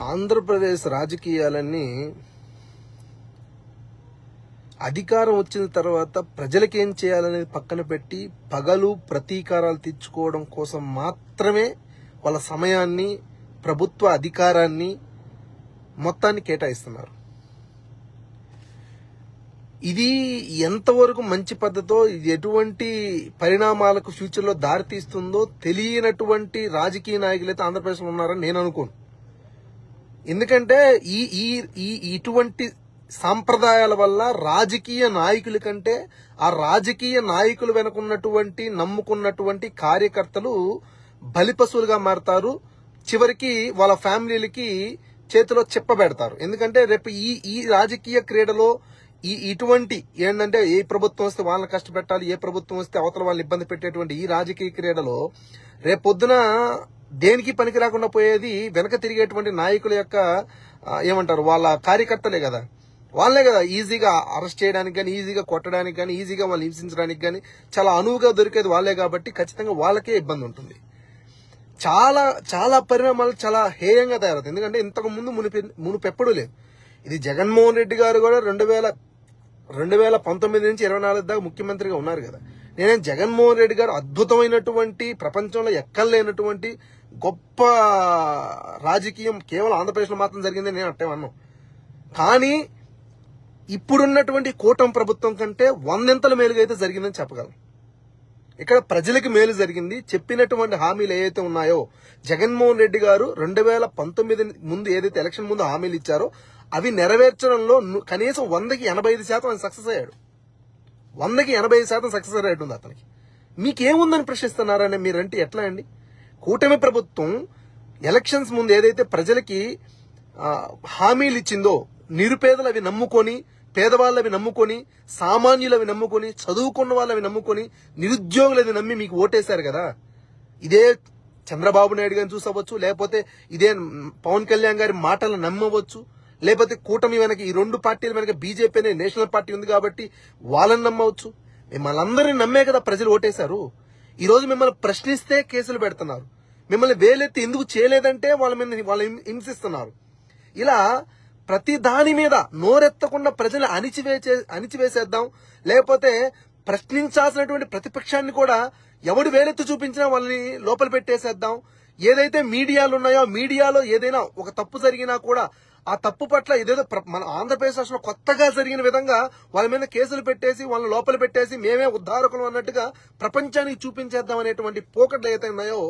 ఆంధ్రప్రదేశ్ రాజకీయాలన్నీ అధికారం వచ్చిన తర్వాత ప్రజలకేం చేయాలనేది పక్కన పెట్టి పగలు ప్రతీకారాలు తీర్చుకోవడం కోసం మాత్రమే వాళ్ళ సమయాన్ని, ప్రభుత్వ అధికారాన్ని మొత్తాన్ని కేటాయిస్తున్నారు. ఇది ఎంతవరకు మంచి పద్ధతో, ఇది ఎటువంటి పరిణామాలకు ఫ్యూచర్లో దారితీస్తుందో తెలియనటువంటి రాజకీయ నాయకులైతే ఆంధ్రప్రదేశ్లో ఉన్నారని నేను అనుకోను. ఎందుకంటే ఇటువంటి సాంప్రదాయాల వల్ల రాజకీయ నాయకుల కంటే ఆ రాజకీయ నాయకులు వెనుకున్నటువంటి నమ్ముకున్నటువంటి కార్యకర్తలు బలిపశువులుగా మారతారు. చివరికి వాళ్ళ ఫ్యామిలీలకి చేతిలో చెప్పబెడతారు. ఎందుకంటే రేపు ఈ రాజకీయ క్రీడలో ఇటువంటి ఏంటంటే ఏ ప్రభుత్వం వస్తే వాళ్ళని కష్టపెట్టాలి, ఏ ప్రభుత్వం వస్తే అవతల వాళ్ళని ఇబ్బంది పెట్టేటువంటి ఈ రాజకీయ క్రీడలో రేపొద్దున దేనికి పనికి రాకుండా పోయేది వెనక తిరిగేటువంటి నాయకుల యొక్క ఏమంటారు వాళ్ళ కార్యకర్తలే కదా. వాళ్ళే కదా ఈజీగా అరెస్ట్ చేయడానికి కానీ, ఈజీగా కొట్టడానికి కానీ, ఈజీగా వాళ్ళు హింసించడానికి కానీ చాలా అనువుగా దొరికేది వాళ్ళే. కాబట్టి ఖచ్చితంగా వాళ్ళకే ఇబ్బంది ఉంటుంది. చాలా చాలా పరిణామాలు చాలా హేయంగా తయారవుతాయి. ఎందుకంటే ఇంతకు ముందు మునుపెప్పుడు లేదు. ఇది జగన్మోహన్ రెడ్డి గారు కూడా 2019 నుంచి 24 దాకా ముఖ్యమంత్రిగా ఉన్నారు కదా. నేనేం జగన్మోహన్ రెడ్డి గారు అద్భుతమైనటువంటి ప్రపంచంలో ఎక్కలేనటువంటి గొప్ప రాజకీయం కేవలం ఆంధ్రప్రదేశ్లో మాత్రం జరిగిందని నేను అట్టే అన్నాను. కానీ ఇప్పుడున్నటువంటి కూటమి ప్రభుత్వం కంటే 100 మేలుగా అయితే జరిగిందని చెప్పగలను. ఇక్కడ ప్రజలకు మేలు జరిగింది. చెప్పినటువంటి హామీలు ఏవైతే ఉన్నాయో జగన్మోహన్ రెడ్డి గారు 2019 ముందు ఏదైతే ఎలక్షన్ ముందు హామీలు ఇచ్చారో అవి నెరవేర్చడంలో కనీసం 100కి 85% ఆయన సక్సెస్ అయ్యాడు. 100కి 85% సక్సెస్ రేట్ ఉంది అతనికి. మీకేముందని ప్రశ్నిస్తున్నారని మీరంటే ఎట్లా అండి? కూటమి ప్రభుత్వం ఎలక్షన్స్ ముందు ఏదైతే ప్రజలకి హామీలు ఇచ్చిందో నిరుపేదలు అవి నమ్ముకొని, పేదవాళ్ళు అవి నమ్ముకొని, సామాన్యులు అవి నమ్ముకొని, చదువుకున్న వాళ్ళు అవి నమ్ముకొని, నిరుద్యోగులు అవి నమ్మి మీకు ఓటేశారు కదా. ఇదే చంద్రబాబు నాయుడు గారిని చూసవచ్చు, లేకపోతే ఇదే పవన్ కళ్యాణ్ గారి మాటలు నమ్మవచ్చు, లేకపోతే కూటమి వెనక ఈ రెండు పార్టీల వెనక బీజేపీ అనే నేషనల్ పార్టీ ఉంది కాబట్టి వాళ్ళని నమ్మవచ్చు. మిమ్మల్ని అందరినీ నమ్మే కదా ప్రజలు ఓటేశారు. ఈ రోజు మిమ్మల్ని ప్రశ్నిస్తే కేసులు పెడుతున్నారు. మిమ్మల్ని వేలెత్తి ఎందుకు చేయలేదంటే వాళ్ళు హింసిస్తున్నారు. ఇలా ప్రతి దాని మీద నోరెత్తకుండా ప్రజలు అణిచివేసేద్దాం, లేకపోతే ప్రశ్నించాల్సినటువంటి ప్రతిపక్షాన్ని కూడా ఎవడు వేలెత్తి చూపించినా వాళ్ళని లోపల పెట్టేసేద్దాం. ఏదైతే మీడియాలు ఉన్నాయో మీడియాలో ఏదైనా ఒక తప్పు జరిగినా కూడా ఆ తప్పు పట్ల ఇదేదో మన ఆంధ్రప్రదేశ్ రాష్ట్రంలో కొత్తగా జరిగిన విధంగా వాళ్ళ మీద కేసులు పెట్టేసి వాళ్ళని లోపల పెట్టేసి మేమే ఉద్ధారకులు అన్నట్టుగా ప్రపంచానికి చూపించేద్దాం అనేటువంటి పోకట్లు ఏదైతే ఉన్నాయో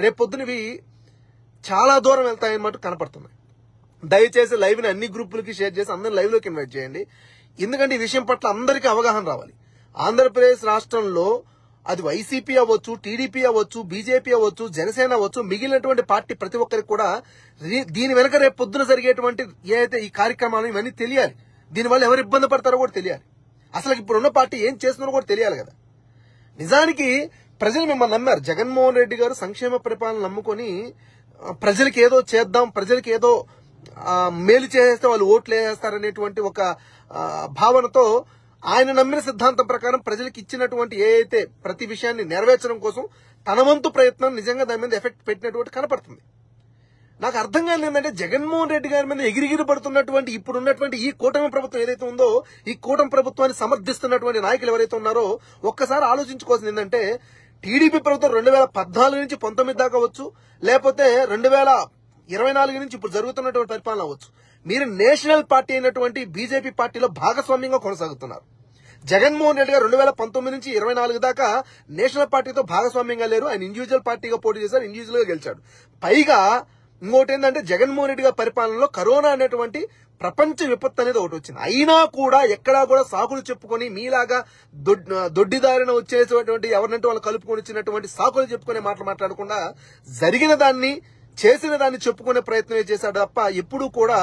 రేపొద్దునవి చాలా దూరం వెళ్తాయన్నమాట కనపడుతున్నాయి. దయచేసి లైవ్ ని అన్ని గ్రూపులకి షేర్ చేసి అందరిని లైవ్ లోకి ఇన్వైట్ చేయండి. ఎందుకంటే ఈ విషయం పట్ల అందరికీ అవగాహన రావాలి. ఆంధ్రప్రదేశ్ రాష్ట్రంలో అది వైసీపీ అవ్వచ్చు, టీడీపీ అవ్వచ్చు, బీజేపీ అవ్వచ్చు, జనసేన అవ్వచ్చు, మిగిలినటువంటి పార్టీ ప్రతి ఒక్కరికి కూడా దీని వెనక రేపు పొద్దున జరిగేటువంటి ఏదైతే ఈ కార్యక్రమాలు ఇవన్నీ తెలియాలి. దీనివల్ల ఎవరు ఇబ్బంది పడతారో కూడా తెలియాలి. అసలు ఇప్పుడున్న పార్టీ ఏం చేస్తున్నారో కూడా తెలియాలి కదా. నిజానికి ప్రజలు మిమ్మల్ని నమ్మారు. జగన్మోహన్ రెడ్డి గారు సంక్షేమ పరిపాలన నమ్ముకొని ప్రజలకి ఏదో చేద్దాం, ప్రజలకి ఏదో మేలు చేసేస్తే వాళ్ళు ఓట్లు వేసేస్తారనేటువంటి ఒక భావనతో ఆయన నమ్మిన సిద్ధాంతం ప్రకారం ప్రజలకు ఇచ్చినటువంటి ఏదైతే ప్రతి విషయాన్ని నెరవేర్చడం కోసం తన వంతు ప్రయత్నం నిజంగా దాని మీద ఎఫెక్ట్ పెట్టినటువంటి కనపడుతుంది. నాకు అర్థం కాలేదు ఏంటంటే జగన్మోహన్ రెడ్డి గారి మీద ఎగిరిగిరి పడుతున్నటువంటి ఇప్పుడున్నటువంటి ఈ కూటమి ప్రభుత్వం ఏదైతే ఉందో ఈ కూటమి ప్రభుత్వాన్ని సమర్థిస్తున్నటువంటి నాయకులు ఎవరైతే ఉన్నారో ఒక్కసారి ఆలోచించుకోవాల్సింది ఏంటంటే టీడీపీ ప్రభుత్వం 2014 నుంచి 19 దాకా అవ్వచ్చు, లేకపోతే 2024 నుంచి ఇప్పుడు జరుగుతున్నటువంటి పరిపాలన అవ్వచ్చు, మీరు నేషనల్ పార్టీ అయినటువంటి బీజేపీ పార్టీలో భాగస్వామ్యంగా కొనసాగుతున్నారు. జగన్మోహన్ రెడ్డి గారు 2019 నుంచి 24 దాకా నేషనల్ పార్టీతో భాగస్వామ్యంగా లేరు. ఆయన ఇండివిజువల్ పార్టీగా పోటీ చేశారు, ఇండివిజువల్ గా గెలిచాడు. పైగా ఇంకోటి ఏంటంటే జగన్మోహన్ రెడ్డి గారి పరిపాలనలో కరోనా అనేటువంటి ప్రపంచ విపత్తు అనేది ఒకటి వచ్చింది. అయినా కూడా ఎక్కడా కూడా సాకులు చెప్పుకొని మీలాగా దొడ్డిదారిన వచ్చేసేటువంటి ఎవరినంటే వాళ్ళు కలుపుకొని వచ్చినటువంటి సాకులు చెప్పుకునే మాటలు మాట్లాడకుండా జరిగిన దాన్ని చేసిన దాన్ని చెప్పుకునే ప్రయత్నమే చేశాడు తప్ప ఎప్పుడూ కూడా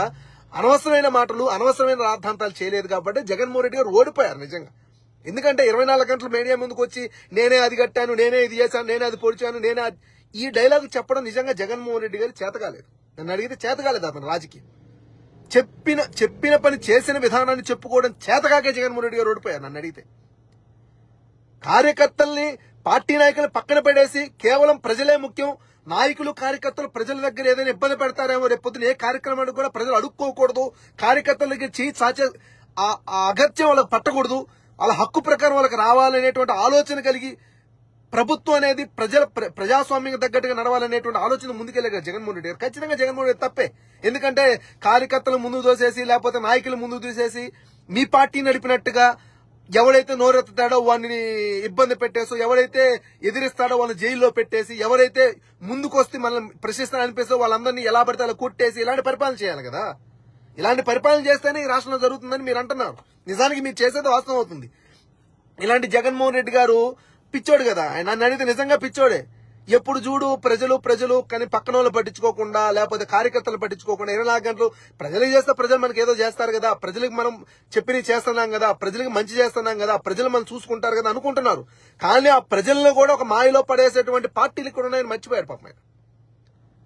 అనవసరమైన మాటలు అనవసరమైన రాద్ధాంతాలు చేయలేదు. కాబట్టి జగన్మోహన్ రెడ్డి గారు ఓడిపోయారు నిజంగా. ఎందుకంటే 24 గంటలు మీడియా ముందుకు వచ్చి నేనే అది కట్టాను, నేనే ఇది చేశాను, నేనే అది పొడిచాను, నేనే ఈ డైలాగ్ చెప్పడం నిజంగా జగన్మోహన్ రెడ్డి గారు చేతకాలేదు. నన్ను అడిగితే చేతకాలేదు. అతను రాజకీయం చెప్పిన పని చేసిన విధానాన్ని చెప్పుకోవడం చేతకాకే జగన్మోహన్ రెడ్డి గారు ఓడిపోయారు. నన్ను అడిగితే కార్యకర్తల్ని పార్టీ నాయకులు పక్కన పడేసి కేవలం ప్రజలే ముఖ్యం, నాయకులు కార్యకర్తలు ప్రజల దగ్గర ఏదైనా ఇబ్బంది పెడతారేమో, రేపు పొద్దున ఏ కార్యక్రమానికి కూడా ప్రజలు అడుక్కోకూడదు, కార్యకర్తలకి సాచే అగత్యం వాళ్ళకి పట్టకూడదు, వాళ్ళ హక్కు ప్రకారం వాళ్ళకి రావాలనేటువంటి ఆలోచన కలిగి ప్రభుత్వం అనేది ప్రజాస్వామ్యం తగ్గట్టుగా నడవాలనేటువంటి ఆలోచన ముందుకెళ్ళే జగన్మోహన్ రెడ్డి గారు. ఖచ్చితంగా జగన్మోహన్ రెడ్డి తప్పే. ఎందుకంటే కార్యకర్తలు ముందుకు దోసేసి లేకపోతే నాయకులు ముందుకు దూసేసి మీ పార్టీ నడిపినట్టుగా ఎవడైతే నోరెత్తుతాడో వాడిని ఇబ్బంది పెట్టేసి, ఎవడైతే ఎదిరిస్తాడో వాళ్ళని జైల్లో పెట్టేసి, ఎవరైతే ముందుకొస్తే మనల్ని ప్రశ్నిస్తారని అనిపిస్తే వాళ్ళందరినీ ఎలా పడితే అలా కొట్టేసి ఇలాంటి పరిపాలన చేయాలి కదా. ఇలాంటి పరిపాలన చేస్తేనే ఈ రాష్ట్రంలో జరుగుతుందని మీరు అంటున్నారు. నిజానికి మీరు చేసేది వాస్తవం అవుతుంది. ఇలాంటి జగన్మోహన్ రెడ్డి గారు పిచ్చోడు కదా, ఆయన నన్ను అడిగితే నిజంగా పిచ్చోడే. ఎప్పుడు చూడు ప్రజలు కానీ పక్కన వాళ్ళు పట్టించుకోకుండా లేకపోతే కార్యకర్తలు పట్టించుకోకుండా 24 గంటలు ప్రజలకు చేస్తే ప్రజలు మనకి ఏదో చేస్తారు కదా, ప్రజలకు మనం చెప్పినవి చేస్తున్నాం కదా, ప్రజలకు మంచి చేస్తున్నాం కదా, ప్రజలు మనం చూసుకుంటారు కదా అనుకుంటున్నారు. కానీ ఆ ప్రజలను కూడా ఒక మాయలో పడేసేటువంటి పార్టీలు కూడా ఉన్నాయని మర్చిపోయారు పాపం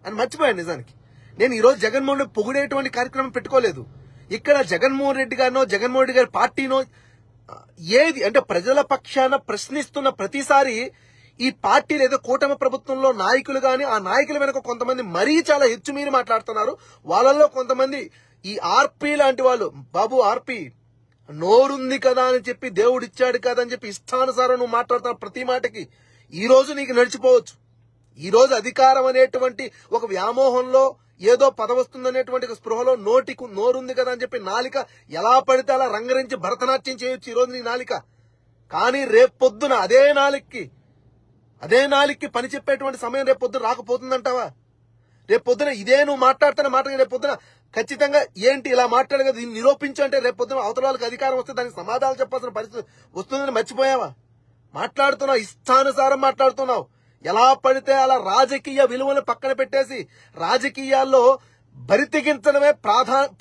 ఆయన మర్చిపోయాడు. నిజానికి నేను ఈరోజు జగన్మోహన్ రెడ్డి పొగిడేటువంటి కార్యక్రమం పెట్టుకోలేదు. ఇక్కడ జగన్మోహన్ రెడ్డి గారినో జగన్మోహన్ రెడ్డి గారి పార్టీనో ఏది అంటే ప్రజల పక్షాన ప్రశ్నిస్తున్న ప్రతిసారి ఈ పార్టీలు ఏదో కూటమి ప్రభుత్వంలో నాయకులు గాని ఆ నాయకుల వెనక కొంతమంది మరీ చాలా హెచ్చుమీరి మాట్లాడుతున్నారు. వాళ్ళల్లో కొంతమంది ఈ ఆర్పీ లాంటి వాళ్ళు, బాబు ఆర్పీ నోరుంది కదా అని చెప్పి దేవుడు ఇచ్చాడు కదా అని చెప్పి ఇష్టానుసారం నువ్వు మాట్లాడుతున్న ప్రతి మాటకి ఈ రోజు నీకు నడిచిపోవచ్చు. ఈ రోజు అధికారం అనేటువంటి ఒక వ్యామోహంలో ఏదో పదవస్తుందనేటువంటి స్పృహలో నోరుంది కదా అని చెప్పి నాలిక ఎలా పడితే అలా రంగరించి భరతనాట్యం చేయొచ్చు ఈ రోజు నీ నాలిక. కానీ రేపొద్దున అదే నాలికి పని చెప్పేటువంటి సమయం రేపొద్దున రాకపోతుందంటావా? రేపొద్దున ఇదే నువ్వు మాట్లాడుతున్న మాట రేపొద్దున ఖచ్చితంగా ఏంటి ఇలా మాట్లాడు కదా దీన్ని నిరూపించు అంటే రేపొద్దున అవతల వాళ్ళకి అధికారం వస్తే దానికి సమాధానం చెప్పాల్సిన పరిస్థితి వస్తుందని మర్చిపోయావా? మాట్లాడుతున్నావు, ఇష్టానుసారం మాట్లాడుతున్నావు. ఎలా పడితే అలా రాజకీయ విలువలు పక్కన పెట్టేసి రాజకీయాల్లో బరితెగించడమే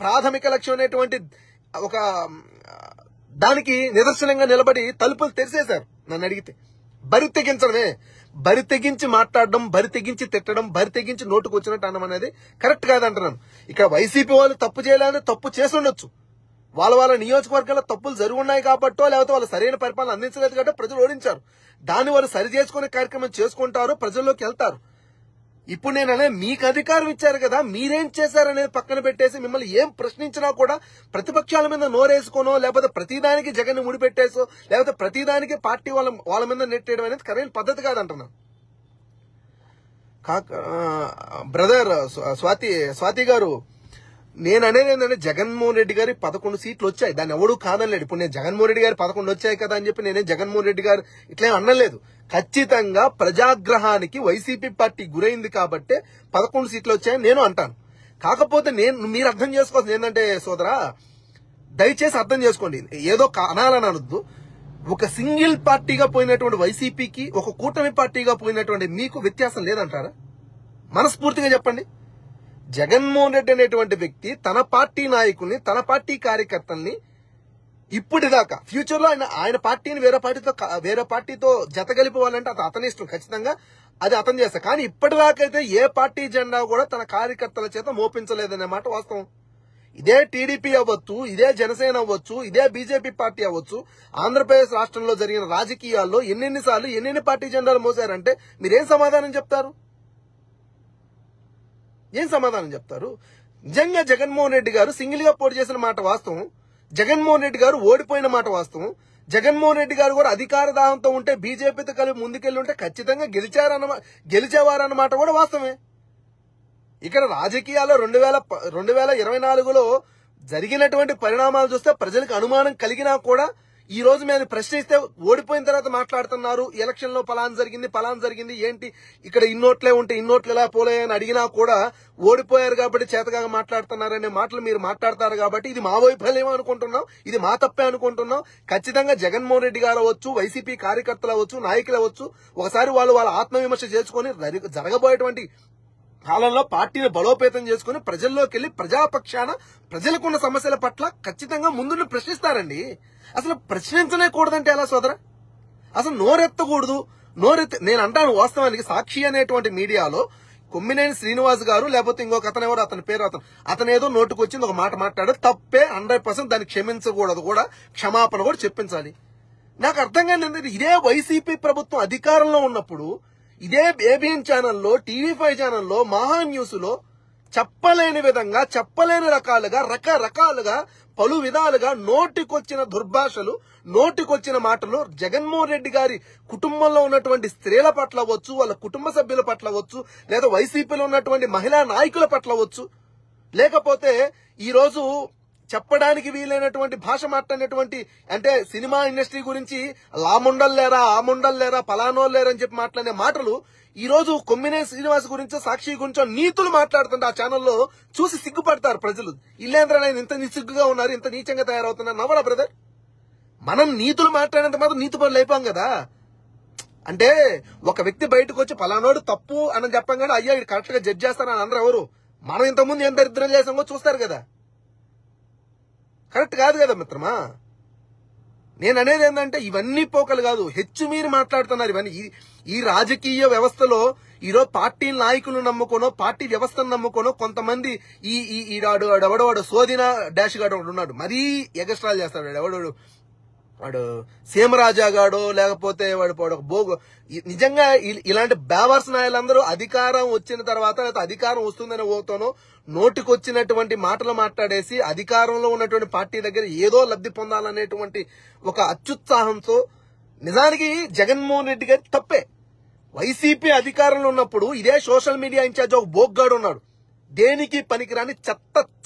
ప్రాథమిక లక్ష్యం అనేటువంటి ఒక దానికి నిదర్శనంగా నిలబడి తలుపులు తెరిసేశారు. నన్ను అడిగితే బరితెగించి మాట్లాడడం, బరితెగించి తిట్టడం, బరితెగించి నోటుకు వచ్చినట్టు అనడం అనేది కరెక్ట్ కాదంటున్నాను. ఇక్కడ వైసీపీ వాళ్ళు తప్పు చేయాలని తప్పు చేసి ఉండొచ్చు. వాళ్ళ నియోజకవర్గాల్లో తప్పులు జరుగున్నాయి కాబట్టో లేకపోతే వాళ్ళు సరైన పరిపాలన అందించలేదు కాబట్టి ప్రజలు ఓడించారు. దాన్ని వాళ్ళు సరి చేసుకునే కార్యక్రమం చేసుకుంటారు, ప్రజల్లోకి వెళ్తారు. ఇప్పుడు నేననే మీకు అధికారం ఇచ్చారు కదా, మీరేం చేశారనేది పక్కన పెట్టేసి మిమ్మల్ని ఏం ప్రశ్నించినా కూడా ప్రతిపక్షాల మీద నోరేసుకోనో లేకపోతే ప్రతిదానికి జగన్ ముడిపెట్టేసో లేకపోతే ప్రతిదానికి పార్టీ వాళ్ళ మీద నెట్టేయడం అనేది సరైన పద్ధతి కాదంటున్నాను. బ్రదర్ స్వాతి గారు, నేను అనేది ఏంటంటే జగన్మోహన్ రెడ్డి గారి 11 సీట్లు వచ్చాయి, దాన్ని ఎవడూ కాదనలేడు. ఇప్పుడు నేను జగన్మోహన్ రెడ్డి గారి 11 వచ్చాయి కదా అని చెప్పి నేనే జగన్మోహన్ రెడ్డి గారు ఇట్లేం అనలేదు. ఖచ్చితంగా ప్రజాగ్రహానికి వైసీపీ పార్టీ గురైంది కాబట్టి 11 సీట్లు వచ్చాయని నేను అంటాను. కాకపోతే మీరు అర్థం చేసుకోవాల్సింది ఏంటంటే సోదరా, దయచేసి అర్థం చేసుకోండి, ఏదో అనాలని అనొద్దు. ఒక సింగిల్ పార్టీగా పోయినటువంటి వైసీపీకి ఒక కూటమి పార్టీగా పోయినటువంటి మీకు వ్యత్యాసం లేదంటారా? మనస్ఫూర్తిగా చెప్పండి. జగన్మోహన్ రెడ్డి అనేటువంటి వ్యక్తి తన పార్టీ నాయకుల్ని, తన పార్టీ కార్యకర్తల్ని ఇప్పటిదాకా ఫ్యూచర్ లో ఆయన పార్టీని వేరే పార్టీతో జతగలిపోవాలంటే అది అతని ఇష్టం, ఖచ్చితంగా అది అతను చేస్తా. కానీ ఇప్పటిదాకైతే ఏ పార్టీ జెండా కూడా తన కార్యకర్తల చేత మోపించలేదనే మాట వాస్తవం. ఇదే టీడీపీ అవ్వచ్చు, ఇదే జనసేన అవ్వచ్చు, ఇదే బీజేపీ పార్టీ అవ్వచ్చు, ఆంధ్రప్రదేశ్ రాష్ట్రంలో జరిగిన రాజకీయాల్లో ఎన్నెన్నిసార్లు ఎన్నెన్ని పార్టీ జెండాలు మోసారంటే మీరేం సమాధానం చెప్తారు? ఏం సమాధానం చెప్తారు? నిజంగా జగన్మోహన్ రెడ్డి గారు సింగిల్ గా పోటీ చేసిన మాట వాస్తవం, జగన్మోహన్ రెడ్డి గారు ఓడిపోయిన మాట వాస్తవం. జగన్మోహన్ రెడ్డి గారు కూడా అధికార దాహంతో ఉంటే బీజేపీతో కలిపి ముందుకెళ్లి ఉంటే ఖచ్చితంగా గెలిచేవారన్నమాట కూడా వాస్తవమే. ఇక్కడ రాజకీయాల్లో 2024లో జరిగినటువంటి పరిణామాలు చూస్తే ప్రజలకు అనుమానం కలిగినా కూడా ఈ రోజు మేము ప్రశ్నిస్తే ఓడిపోయిన తర్వాత మాట్లాడుతున్నారు, ఎలక్షన్ లో పలాన్ జరిగింది ఏంటి ఇక్కడ ఇన్నోట్లే ఉంటే ఇన్నోట్లు ఎలా పోలేయని అడిగినా కూడా ఓడిపోయారు కాబట్టి చేతగా మాట్లాడుతున్నారనే మాటలు మీరు మాట్లాడతారు కాబట్టి ఇది మా వైఫల్యం అనుకుంటున్నాం, ఇది మా తప్పే అనుకుంటున్నాం. ఖచ్చితంగా జగన్మోహన్ రెడ్డి గారు అవ్వచ్చు, వైసీపీ కార్యకర్తలు అవ్వచ్చు, నాయకులు అవ్వచ్చు, ఒకసారి వాళ్ళ ఆత్మవిమర్శ చేసుకుని జరగబోయేటువంటి కాలంలో పార్టీని బలోపేతం చేసుకుని ప్రజల్లోకి వెళ్లి ప్రజాపక్షాన ప్రజలకున్న సమస్యల పట్ల ఖచ్చితంగా ముందుండి ప్రశ్నిస్తారండి. అసలు ప్రశ్నించనే కూడదంటే ఎలా సోదరా? అసలు నోరెత్తకూడదు. నేను అంటాను వాస్తవానికి సాక్షి అనేటువంటి మీడియాలో కొమ్మినేని శ్రీనివాస్ గారు లేకపోతే ఇంకొక అతను ఎవరు, అతని పేరు అతను ఏదో నోటుకు వచ్చింది ఒక మాట మాట్లాడు, తప్పే, 100% దాన్ని క్షమించకూడదు కూడా, క్షమాపణ కూడా చెప్పించాలి. నాకు అర్థం కాని ఇదే వైసీపీ ప్రభుత్వం అధికారంలో ఉన్నప్పుడు ఇదే ఏబిఎన్ ఛానల్లో, టీవీ5 ఛానల్లో, మహా న్యూస్ లో చెప్పలేని విధంగా, చెప్పలేని రకరకాలుగా పలు విధాలుగా నోటికొచ్చిన దుర్భాషలు, నోటికొచ్చిన మాటలు జగన్మోహన్ రెడ్డి గారి కుటుంబంలో ఉన్నటువంటి స్త్రీల పట్ల అవ్వచ్చు, వాళ్ళ కుటుంబ సభ్యుల పట్ల అవ్వచ్చు, లేదా వైసీపీలో ఉన్నటువంటి మహిళా నాయకుల పట్ల అవ్వచ్చు, లేకపోతే ఈరోజు చెప్పడానికి వీలైనటువంటి భాష మాట్లాడినటువంటి, అంటే సినిమా ఇండస్ట్రీ గురించి లాముండల్లేరా, ఆముండల్లేరా, పలానోళ్ళేరా అని చెప్పి మాట్లాడే మాటలు ఈ రోజు కొమ్మినేని శ్రీనివాస్ గురించో, సాక్షి గురించో నీతులు మాట్లాడుతుంటే ఆ ఛానల్లో చూసి సిగ్గుపడతారు ప్రజలు. ఇల్లేంద్ర ఇంత నిసిగ్గుగా ఉన్నారు, ఇంత నీచంగా తయారవుతున్నారు. నవ్వరా బ్రదర్? మనం నీతులు మాట్లాడినంత మాత్రం నీతి పనులు అయిపోయాం కదా. అంటే ఒక వ్యక్తి బయటకు వచ్చి పలానోడు తప్పు అని చెప్పంగానే అయ్యా ఇది కరెక్ట్ గా జడ్జ్ చేస్తారని అందరూ ఎవరు? మనం ఇంతకుముందు ఏం దరిద్రం చేసామో చూస్తారు కదా. కరెక్ట్ కాదు కదా మిత్రమా. నేను అనేది ఏంటంటే ఇవన్నీ పోకలు కాదు, హెచ్చు మీరు మాట్లాడుతున్నారు ఇవన్నీ. ఈ రాజకీయ వ్యవస్థలో ఈరోజు పార్టీ నాయకులను నమ్ముకోనో, పార్టీ వ్యవస్థను నమ్ముకోనో కొంతమంది ఎవడవాడు సోదిన డాష్ గాడు ఒకడు ఉన్నాడు, మరీ ఎగస్ట్రాల్ చేస్తాడు. ఎవడు వాడు సీమరాజా గాడో, లేకపోతే వాడు బోగు. నిజంగా ఇలాంటి బేవర్స్ నాయలందరూ అధికారం వచ్చిన తర్వాత, లేకపోతే అధికారం వస్తుందని ఓతోనో నోటికొచ్చినటువంటి మాటలు మాట్లాడేసి అధికారంలో ఉన్నటువంటి పార్టీ దగ్గర ఏదో లబ్ధి పొందాలనేటువంటి ఒక అత్యుత్సాహంతో, నిజానికి జగన్మోహన్ రెడ్డి గారి తప్పే. వైసీపీ అధికారంలో ఉన్నప్పుడు ఇదే సోషల్ మీడియా ఇన్ఛార్జ్ ఒక బోగ్గాడు ఉన్నాడు, దేనికి పనికిరాని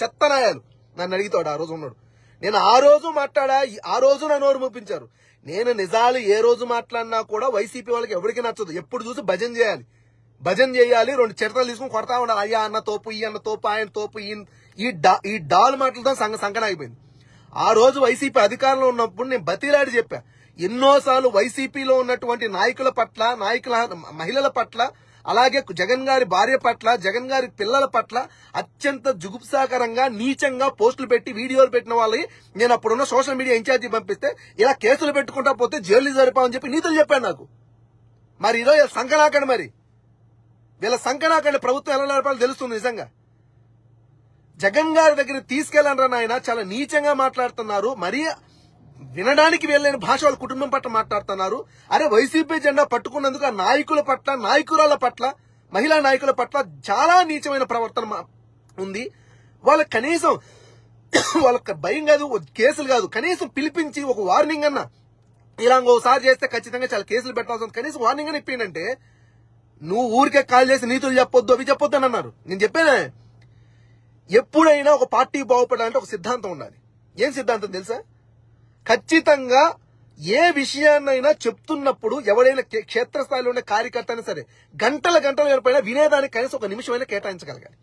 చెత్త నాయాలు. నన్ను అడిగితాడు ఆ రోజు ఉన్నాడు. నేను ఆ రోజు మాట్లాడా, ఆ రోజు నా నోరు మూపించారు. నేను నిజాలు ఏ రోజు మాట్లాడినా కూడా వైసీపీ వాళ్ళకి ఎవరికి నచ్చదు. ఎప్పుడు చూసి భజన చేయాలి, రెండు చిరతలు తీసుకుని కొడతా ఉండాలి. అయ్యా అన్న తోపు, ఈ అన్న తోపు, ఆయన తోపు, ఈ డాల్ మాటలతో సంకనాగిపోయింది. ఆ రోజు వైసీపీ అధికారంలో ఉన్నప్పుడు నేను బతిలాడి చెప్పా, ఎన్నోసార్లు వైసీపీలో ఉన్నటువంటి నాయకుల పట్ల, మహిళల పట్ల, అలాగే జగన్ గారి భార్య పట్ల, జగన్ గారి పిల్లల పట్ల అత్యంత జుగుప్సాకరంగా, నీచంగా పోస్టులు పెట్టి వీడియోలు పెట్టిన వాళ్ళని నేను అప్పుడున్న సోషల్ మీడియా ఇన్ఛార్జి పంపిస్తే ఇలా కేసులు పెట్టుకుంటా పోతే జైలు జరిపామని చెప్పి నీతులు చెప్పాను నాకు. మరి ఈరోజు సంకనాకండి, మరి వీళ్ళ సంకనాకండి. ప్రభుత్వం ఎలా నడపాలో తెలుస్తుంది. నిజంగా జగన్ గారి దగ్గర తీసుకెళ్ళండి నాయన, చాలా నీచంగా మాట్లాడుతున్నారు. మరీ వినడానికి వెళ్ళలేని భాష వాళ్ళ కుటుంబం పట్ల మాట్లాడుతున్నారు. అరే వైసీపీ జెండా పట్టుకున్నందుకు ఆ నాయకుల పట్ల, నాయకురాల పట్ల, మహిళా నాయకుల పట్ల చాలా నీచమైన ప్రవర్తన ఉంది. వాళ్ళకి కనీసం వాళ్ళకి భయం కాదు, కేసులు కాదు, కనీసం పిలిపించి ఒక వార్నింగ్ అన్నా, ఇలా ఇంకోసారి చేస్తే ఖచ్చితంగా చాలా కేసులు పెట్టాల్సి ఉంది, కనీసం వార్నింగ్ అని ఇప్పిందంటే, నువ్వు ఊరికే కాల్ చేసి నీతులు చెప్పొద్దు, అవి చెప్పొద్దు అని అన్నారు. నేను చెప్పానే, ఎప్పుడైనా ఒక పార్టీ బాగుపడాలంటే ఒక సిద్ధాంతం ఉండాలి. ఏం సిద్ధాంతం తెలుసా? ఖచ్చితంగా ఏ విషయాన్నైనా చెప్తున్నప్పుడు ఎవరైనా క్షేత్రస్థాయిలో ఉండే కార్యకర్త అయినా సరే గంటల పైన వినేదానికి కనీసం ఒక నిమిషమైనా కేటాయించగలగాలి.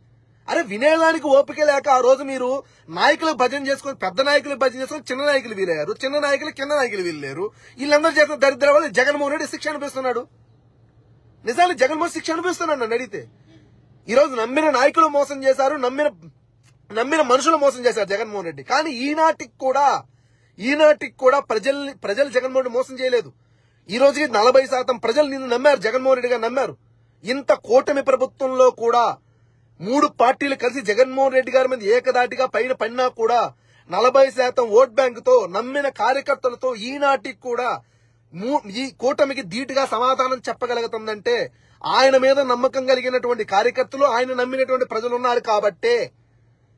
అరే వినేదానికి ఓపిక లేక ఆ రోజు మీరు నాయకులకు భజన చేసుకుని, పెద్ద నాయకులకు భజన చేసుకుని చిన్న నాయకులు వీలయ్యారు, చిన్న నాయకులు కింద నాయకులు వీళ్ళలేరు. వీళ్ళందరూ చేసిన దరిద్ర వల్ల జగన్మోహన్ రెడ్డి శిక్ష అనిపిస్తున్నాడు. నిజానికి జగన్మోహన్ శిక్ష అనిపిస్తున్నాడు. నన్ను అడిగితే ఈరోజు నమ్మిన నాయకులు మోసం చేశారు, నమ్మిన మనుషులు మోసం చేశారు జగన్మోహన్ రెడ్డి. కానీ ఈనాటికి కూడా ప్రజలు జగన్మోహన్ రెడ్డి మోసం చేయలేదు. ఈ రోజుకి 40% ప్రజలు నిన్ను నమ్మారు, జగన్మోహన్ రెడ్డి గారు నమ్మారు. ఇంత కూటమి ప్రభుత్వంలో కూడా 3 పార్టీలు కలిసి జగన్మోహన్ రెడ్డి గారి మీద ఏకదాటిగా పైన పడినా కూడా 40% ఓట్ బ్యాంక్ తో నమ్మిన కార్యకర్తలతో ఈనాటికి కూడా ఈ కూటమికి ధీటుగా సమాధానం చెప్పగలుగుతుందంటే ఆయన మీద నమ్మకం కలిగినటువంటి కార్యకర్తలు, ఆయన నమ్మినటువంటి ప్రజలు ఉన్నారు కాబట్టే.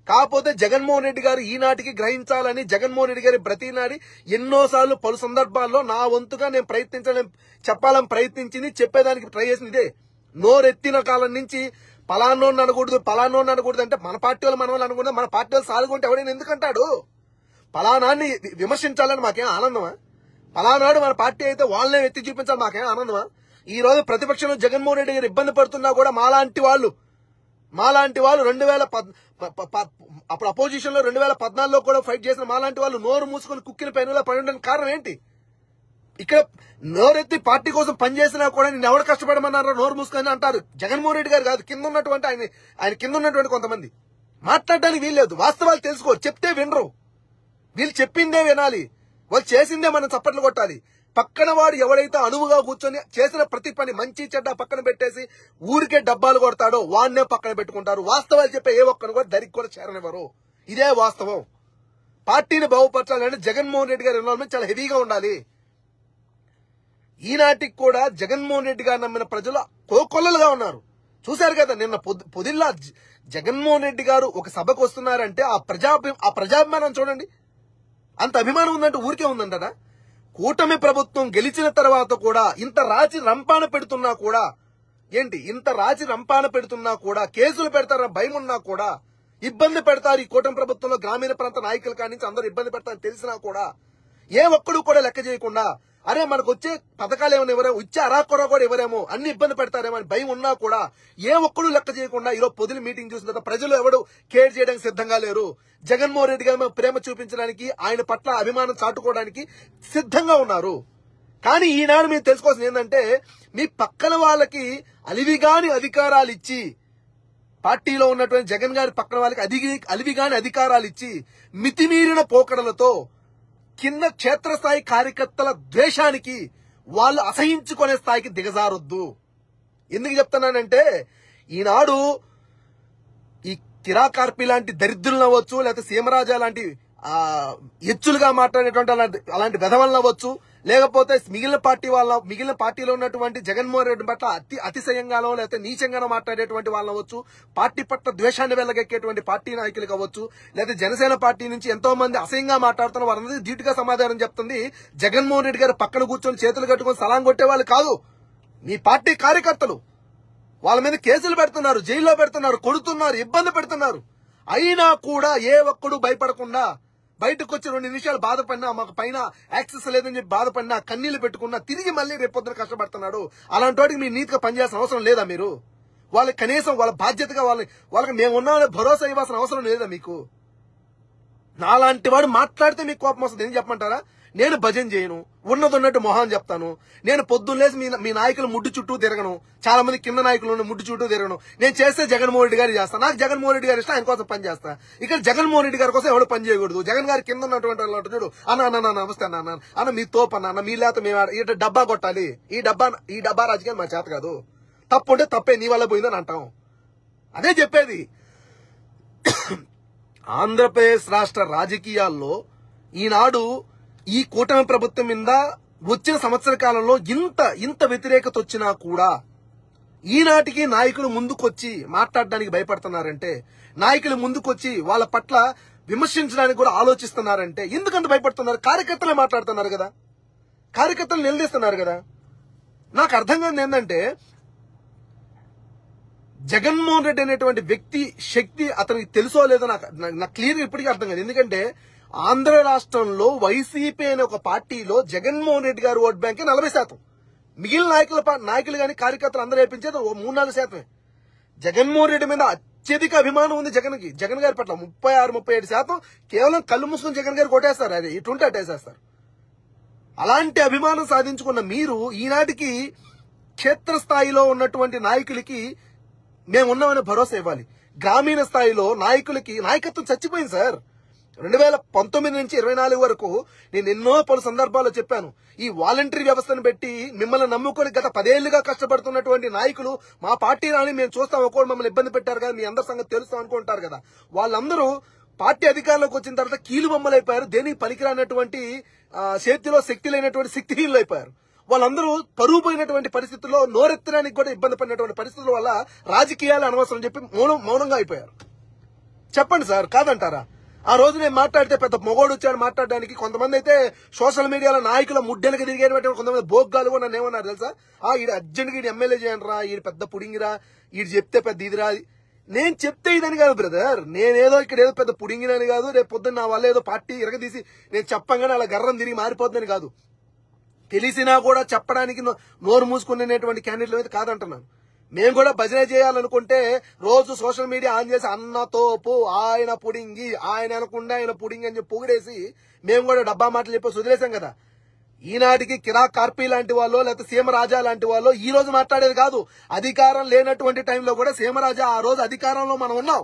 కాకపోతే జగన్మోహన్ రెడ్డి గారు ఈనాటికి గ్రహించాలని జగన్మోహన్ రెడ్డి గారి బ్రతినాడి ఎన్నోసార్లు పలు సందర్భాల్లో నా వంతుగా నేను చెప్పాలని ప్రయత్నించింది, చెప్పేదానికి ట్రై చేసింది ఇదే. నోరెత్తిన కాలం నుంచి పలానోని అనకూడదు అంటే మన పార్టీ వాళ్ళు, మన వాళ్ళు అనకూడదు. మన పార్టీ వాళ్ళు సాగుకుంటే ఎవడైనా ఎందుకంటాడు? పలానాన్ని విమర్శించాలని మాకేం ఆనందమా? పలానాడు మన పార్టీ అయితే వాళ్ళనే ఎత్తి చూపించాలి మాకేం ఆనందమా? ఈ రోజు ప్రతిపక్షంలో జగన్మోహన్ రెడ్డి గారు ఇబ్బంది పడుతున్నా కూడా మాలాంటి వాళ్ళు 2010 అప్పుడు అపోజిషన్ లో 2014లో కూడా ఫైట్ చేసిన మాలాంటి వాళ్ళు నోరు మూసుకొని కుక్కిన పైన పడి ఉండడానికి కారణం ఏంటి? ఇక్కడ నోరెత్తి పార్టీ కోసం పనిచేసినా కూడా నేను ఎవరు కష్టపడమన్నారో నోరు మూసుకొని అంటారు. జగన్మోహన్ రెడ్డి గారు కాదు, కింద ఉన్నటువంటి ఆయన కింద ఉన్నటువంటి కొంతమంది మాట్లాడడానికి వీల్లేదు. వాస్తవాలు తెలుసుకో, చెప్తే వినరు. వీళ్ళు చెప్పిందే వినాలి, వాళ్ళు చేసిందే మనం చప్పట్లు కొట్టాలి. పక్కన వాడు ఎవడైతే అనువుగా కూర్చొని చేసిన ప్రతి పని మంచి చెడ్డ పక్కన పెట్టేసి ఊరికే డబ్బాలు కొడతాడో వాడినే పక్కన పెట్టుకుంటారు. వాస్తవాలు చెప్పే ఏ ఒక్కరు కూడా దరికి కూడా చేరనివ్వరు. ఇదే వాస్తవం. పార్టీని బాగుపరచాలంటే జగన్మోహన్ రెడ్డి గారి ఇన్వాల్వ్మెంట్ చాలా హెవీగా ఉండాలి. ఈనాటికి కూడా జగన్మోహన్ రెడ్డి గారు నమ్మిన ప్రజలు కోకొల్లలుగా ఉన్నారు. చూశారు కదా నిన్న పొదిల్లా జగన్మోహన్ రెడ్డి గారు ఒక సభకు వస్తున్నారంటే ఆ ప్రజాభిమానం చూడండి. అంత అభిమానం ఉందంటే ఊరికే ఉందంటారా? కూటమి ప్రభుత్వం గెలిచిన తర్వాత కూడా ఇంత రాచి రంపాన పెడుతున్నా కూడా కేసులు పెడతారన్న భయం ఉన్నా కూడా ఇబ్బంది పెడతారు. ఈ కూటమి ప్రభుత్వంలో గ్రామీణ ప్రాంత నాయకులు కాడి నుంచి అందరూ ఇబ్బంది పెడతారని తెలిసినా కూడా ఏ ఒక్కడు కూడా లెక్క చేయకుండా అరే మనకు వచ్చే పథకాలు ఏమైనా ఇవ్వరేమో, ఇచ్చే అరాకొర కూడా ఇవ్వరేమో, అన్ని ఇబ్బంది పెడతారేమో అని భయం ఉన్నా కూడా ఏ ఒక్కడు లెక్క చేయకుండా ఈరోజు పొదిలి మీటింగ్ చూసిన తర్వాత ప్రజలు ఎవడు కేర్ చేయడానికి సిద్ధంగా లేరు. జగన్మోహన్ రెడ్డి గారు ప్రేమ చూపించడానికి, ఆయన పట్ల అభిమానం చాటుకోవడానికి సిద్ధంగా ఉన్నారు. కానీ ఈనాడు మీరు తెలుసుకోవాల్సింది ఏంటంటే మీ పక్కన వాళ్ళకి అలివిగాని అధికారాలు ఇచ్చి, పార్టీలో ఉన్నటువంటి జగన్ గారి పక్కన వాళ్ళకి అలివిగాని అధికారాలు ఇచ్చి మితిమీరిన పోకడలతో కింద క్షేత్రస్థాయి కార్యకర్తల ద్వేషానికి వాళ్ళు అసహించుకునే స్థాయికి దిగజారొద్దు. ఎందుకు చెప్తున్నానంటే ఈనాడు ఈ కిరాకార్పి లాంటి దరిద్రులను అవ్వచ్చు, లేకపోతే సీమరాజా లాంటి ఎచ్చులుగా మాట్లాడేటువంటి అలాంటి వెధవలను అవ్వచ్చు, లేకపోతే మిగిలిన పార్టీలో ఉన్నటువంటి జగన్మోహన్ రెడ్డి పట్ల అతిశయంగానో లేకపోతే నీచంగానో మాట్లాడేటువంటి వాళ్ళని అవ్వచ్చు, పార్టీ పట్ల ద్వేషాన్ని వెళ్ళగెక్కేటువంటి పార్టీ నాయకులు కావచ్చు, లేకపోతే జనసేన పార్టీ నుంచి ఎంతో మంది అసహ్యంగా మాట్లాడుతున్న వారందరికీ ధీటుగా సమాధానం చెప్తుంది. జగన్మోహన్ రెడ్డి గారు పక్కన కూర్చొని చేతులు కట్టుకొని సలాం కొట్టే వాళ్ళు కాదు, మీ పార్టీ కార్యకర్తలు. వాళ్ళ మీద కేసులు పెడుతున్నారు, జైల్లో పెడుతున్నారు, కొడుతున్నారు, ఇబ్బంది పెడుతున్నారు. అయినా కూడా ఏ ఒక్కడు భయపడకుండా బయటకు వచ్చి 2 నిమిషాలు బాధపడినా, మాకు పైన యాక్సెస్ లేదని చెప్పి బాధపడినా, కన్నీళ్లు పెట్టుకున్నా తిరిగి మళ్ళీ రేపొద్దున కష్టపడుతున్నాడు. అలాంటి వాటికి మీరు నీతిగా పనిచేయాల్సిన అవసరం లేదా? మీరు వాళ్ళకి కనీసం వాళ్ళ బాధ్యతగా వాళ్ళకి మేము ఉన్నామని భరోసా ఇవ్వాల్సిన అవసరం లేదా మీకు? నాలాంటి వాడు మాట్లాడితే మీకు కోపం వస్తుంది. ఏం చెప్పమంటారా? నేను భజన చేయను, ఉన్నదన్నట్టు మొహాన్ చెప్తాను. నేను పొద్దున్నేసి మీ నాయకులు ముడ్డు చుట్టూ తిరగను. చాలా మంది కింద నాయకులు ముడ్డు చుట్టూ తిరగను. నేను చేస్తే జగన్మోహన్ రెడ్డి గారు చేస్తాను. నాకు జగన్మోహన్ రెడ్డి గారు ఇష్టం, ఆయన కోసం పని చేస్తా. ఇక్కడ జగన్మోహన్ రెడ్డి గారి కోసం ఎవరు పని చేయకూడదు. జగన్ గారి కింద ఉన్నటువంటి వాళ్ళు చూడు, అన్న నమస్తే అన్న మీ తోపు అన్న మీ లేత మేము ఇటు డబ్బా కొట్టాలి. ఈ డబ్బా రాజకీయం మా చేత కాదు. తప్పు ఉంటే తప్పే, నీ వల్ల పోయిందని అంటాం. అదే చెప్పేది. ఆంధ్రప్రదేశ్ రాష్ట్ర రాజకీయాల్లో ఈనాడు ఈ కూటమి ప్రభుత్వం మీద వచ్చిన సంవత్సర కాలంలో ఇంత వ్యతిరేకత వచ్చినా కూడా ఈనాటికి నాయకులు ముందుకొచ్చి మాట్లాడడానికి భయపడుతున్నారంటే, నాయకులు ముందుకొచ్చి వాళ్ళ పట్ల విమర్శించడానికి కూడా ఆలోచిస్తున్నారంటే ఎందుకంత భయపడుతున్నారు? కార్యకర్తలే మాట్లాడుతున్నారు కదా, కార్యకర్తలు నిలదీస్తున్నారు కదా. నాకు అర్థం కాదు ఏంటంటే జగన్మోహన్ రెడ్డి అనేటువంటి వ్యక్తి శక్తి అతనికి తెలుసో లేదో నాకు క్లియర్గా ఇప్పటికీ అర్థం కాదు. ఎందుకంటే ఆంధ్ర రాష్ట్రంలో వైసీపీ అనే ఒక పార్టీలో జగన్మోహన్ రెడ్డి గారు ఓట్ బ్యాంక్ 40%. మిగిలిన నాయకులు కానీ కార్యకర్తలు అందరూ వేయించేది 3-4%. జగన్మోహన్ రెడ్డి మీద అత్యధిక అభిమానం ఉంది జగన్ గారి పట్ల 36-37% కేవలం కళ్ళు మూసుకుని జగన్ గారు కొట్టేస్తారు. అది ఇటుంటే అట్టేసేస్తారు. అలాంటి అభిమానం సాధించుకున్న మీరు ఈనాటికి క్షేత్రస్థాయిలో ఉన్నటువంటి నాయకులకి మేమున్నామని భరోసా ఇవ్వాలి. గ్రామీణ స్థాయిలో నాయకత్వం చచ్చిపోయింది సార్. 2019 నుంచి 24 వరకు నేను ఎన్నో పలు సందర్భాల్లో చెప్పాను. ఈ వాలంటరీ వ్యవస్థను పెట్టి మిమ్మల్ని నమ్ముకొని గత 10 ఏళ్లుగా కష్టపడుతున్నటువంటి నాయకులు మా పార్టీ రాని మేము చూస్తాం, ఒక్కోడు మమ్మల్ని ఇబ్బంది పెట్టారు కదా, మీ అందరి సంగతి తెలుస్తాం అనుకుంటారు కదా. వాళ్ళందరూ పార్టీ అధికారంలోకి వచ్చిన తర్వాత కీలు బొమ్మలైపోయారు. దేనికి పనికిరానటువంటి చేతిలో శక్తి లేనటువంటి శక్తిహీనులు అయిపోయారు. వాళ్ళందరూ పరువు పోయినటువంటి పరిస్థితుల్లో నోరెత్తడానికి కూడా ఇబ్బంది పడినటువంటి పరిస్థితుల వల్ల రాజకీయాలు అనవసరం చెప్పి మౌనంగా అయిపోయారు. చెప్పండి సార్, కాదంటారా? ఆ రోజు నేను మాట్లాడితే పెద్ద మొగోడు వచ్చాడు మాట్లాడడానికి. కొంతమంది అయితే సోషల్ మీడియాలో నాయకుల ముడ్డెనకి తిరిగేటువంటి కొంతమంది బోగ్గాలు కూడా నన్ను ఏమన్నారు తెలుసా? ఈడు అర్జెంట్గా ఈడు ఎమ్మెల్యే చేయండిరా, ఈడు పెద్ద పుడింగిరా, ఈడు చెప్తే పెద్ద ఇదిరా. నేను చెప్తే ఇదని కాదు బ్రదర్, నేనేదో ఇక్కడ ఏదో పెద్ద పుడింగినని కాదు, రేపు పొద్దున్న నా వల్ల ఏదో పార్టీ ఇరగదీసి నేను చెప్పంగానే అలా గర్రం తిరిగి మారిపోతుందని కాదు. తెలిసినా కూడా చెప్పడానికి నోరు మూసుకునేటువంటి క్యాండిడేట్ల మీద కాదంటున్నాను. మేము కూడా భజన చేయాలనుకుంటే రోజు సోషల్ మీడియా ఆన్ చేసి అన్నతోపు ఆయన పుడింగి, ఆయన అనకుండా ఆయన పుడింగి అని చెప్పి పొగిడేసి మేము కూడా డబ్బా మాటలు చెప్పి వదిలేసాం కదా. ఈనాటికి కిరాక్ కార్పీ లాంటి వాళ్ళు లేకపోతే సీమరాజా లాంటి వాళ్ళు ఈ రోజు మాట్లాడేది కాదు. అధికారం లేనటువంటి టైంలో కూడా సీమరాజా ఆ రోజు అధికారంలో మనం ఉన్నాం.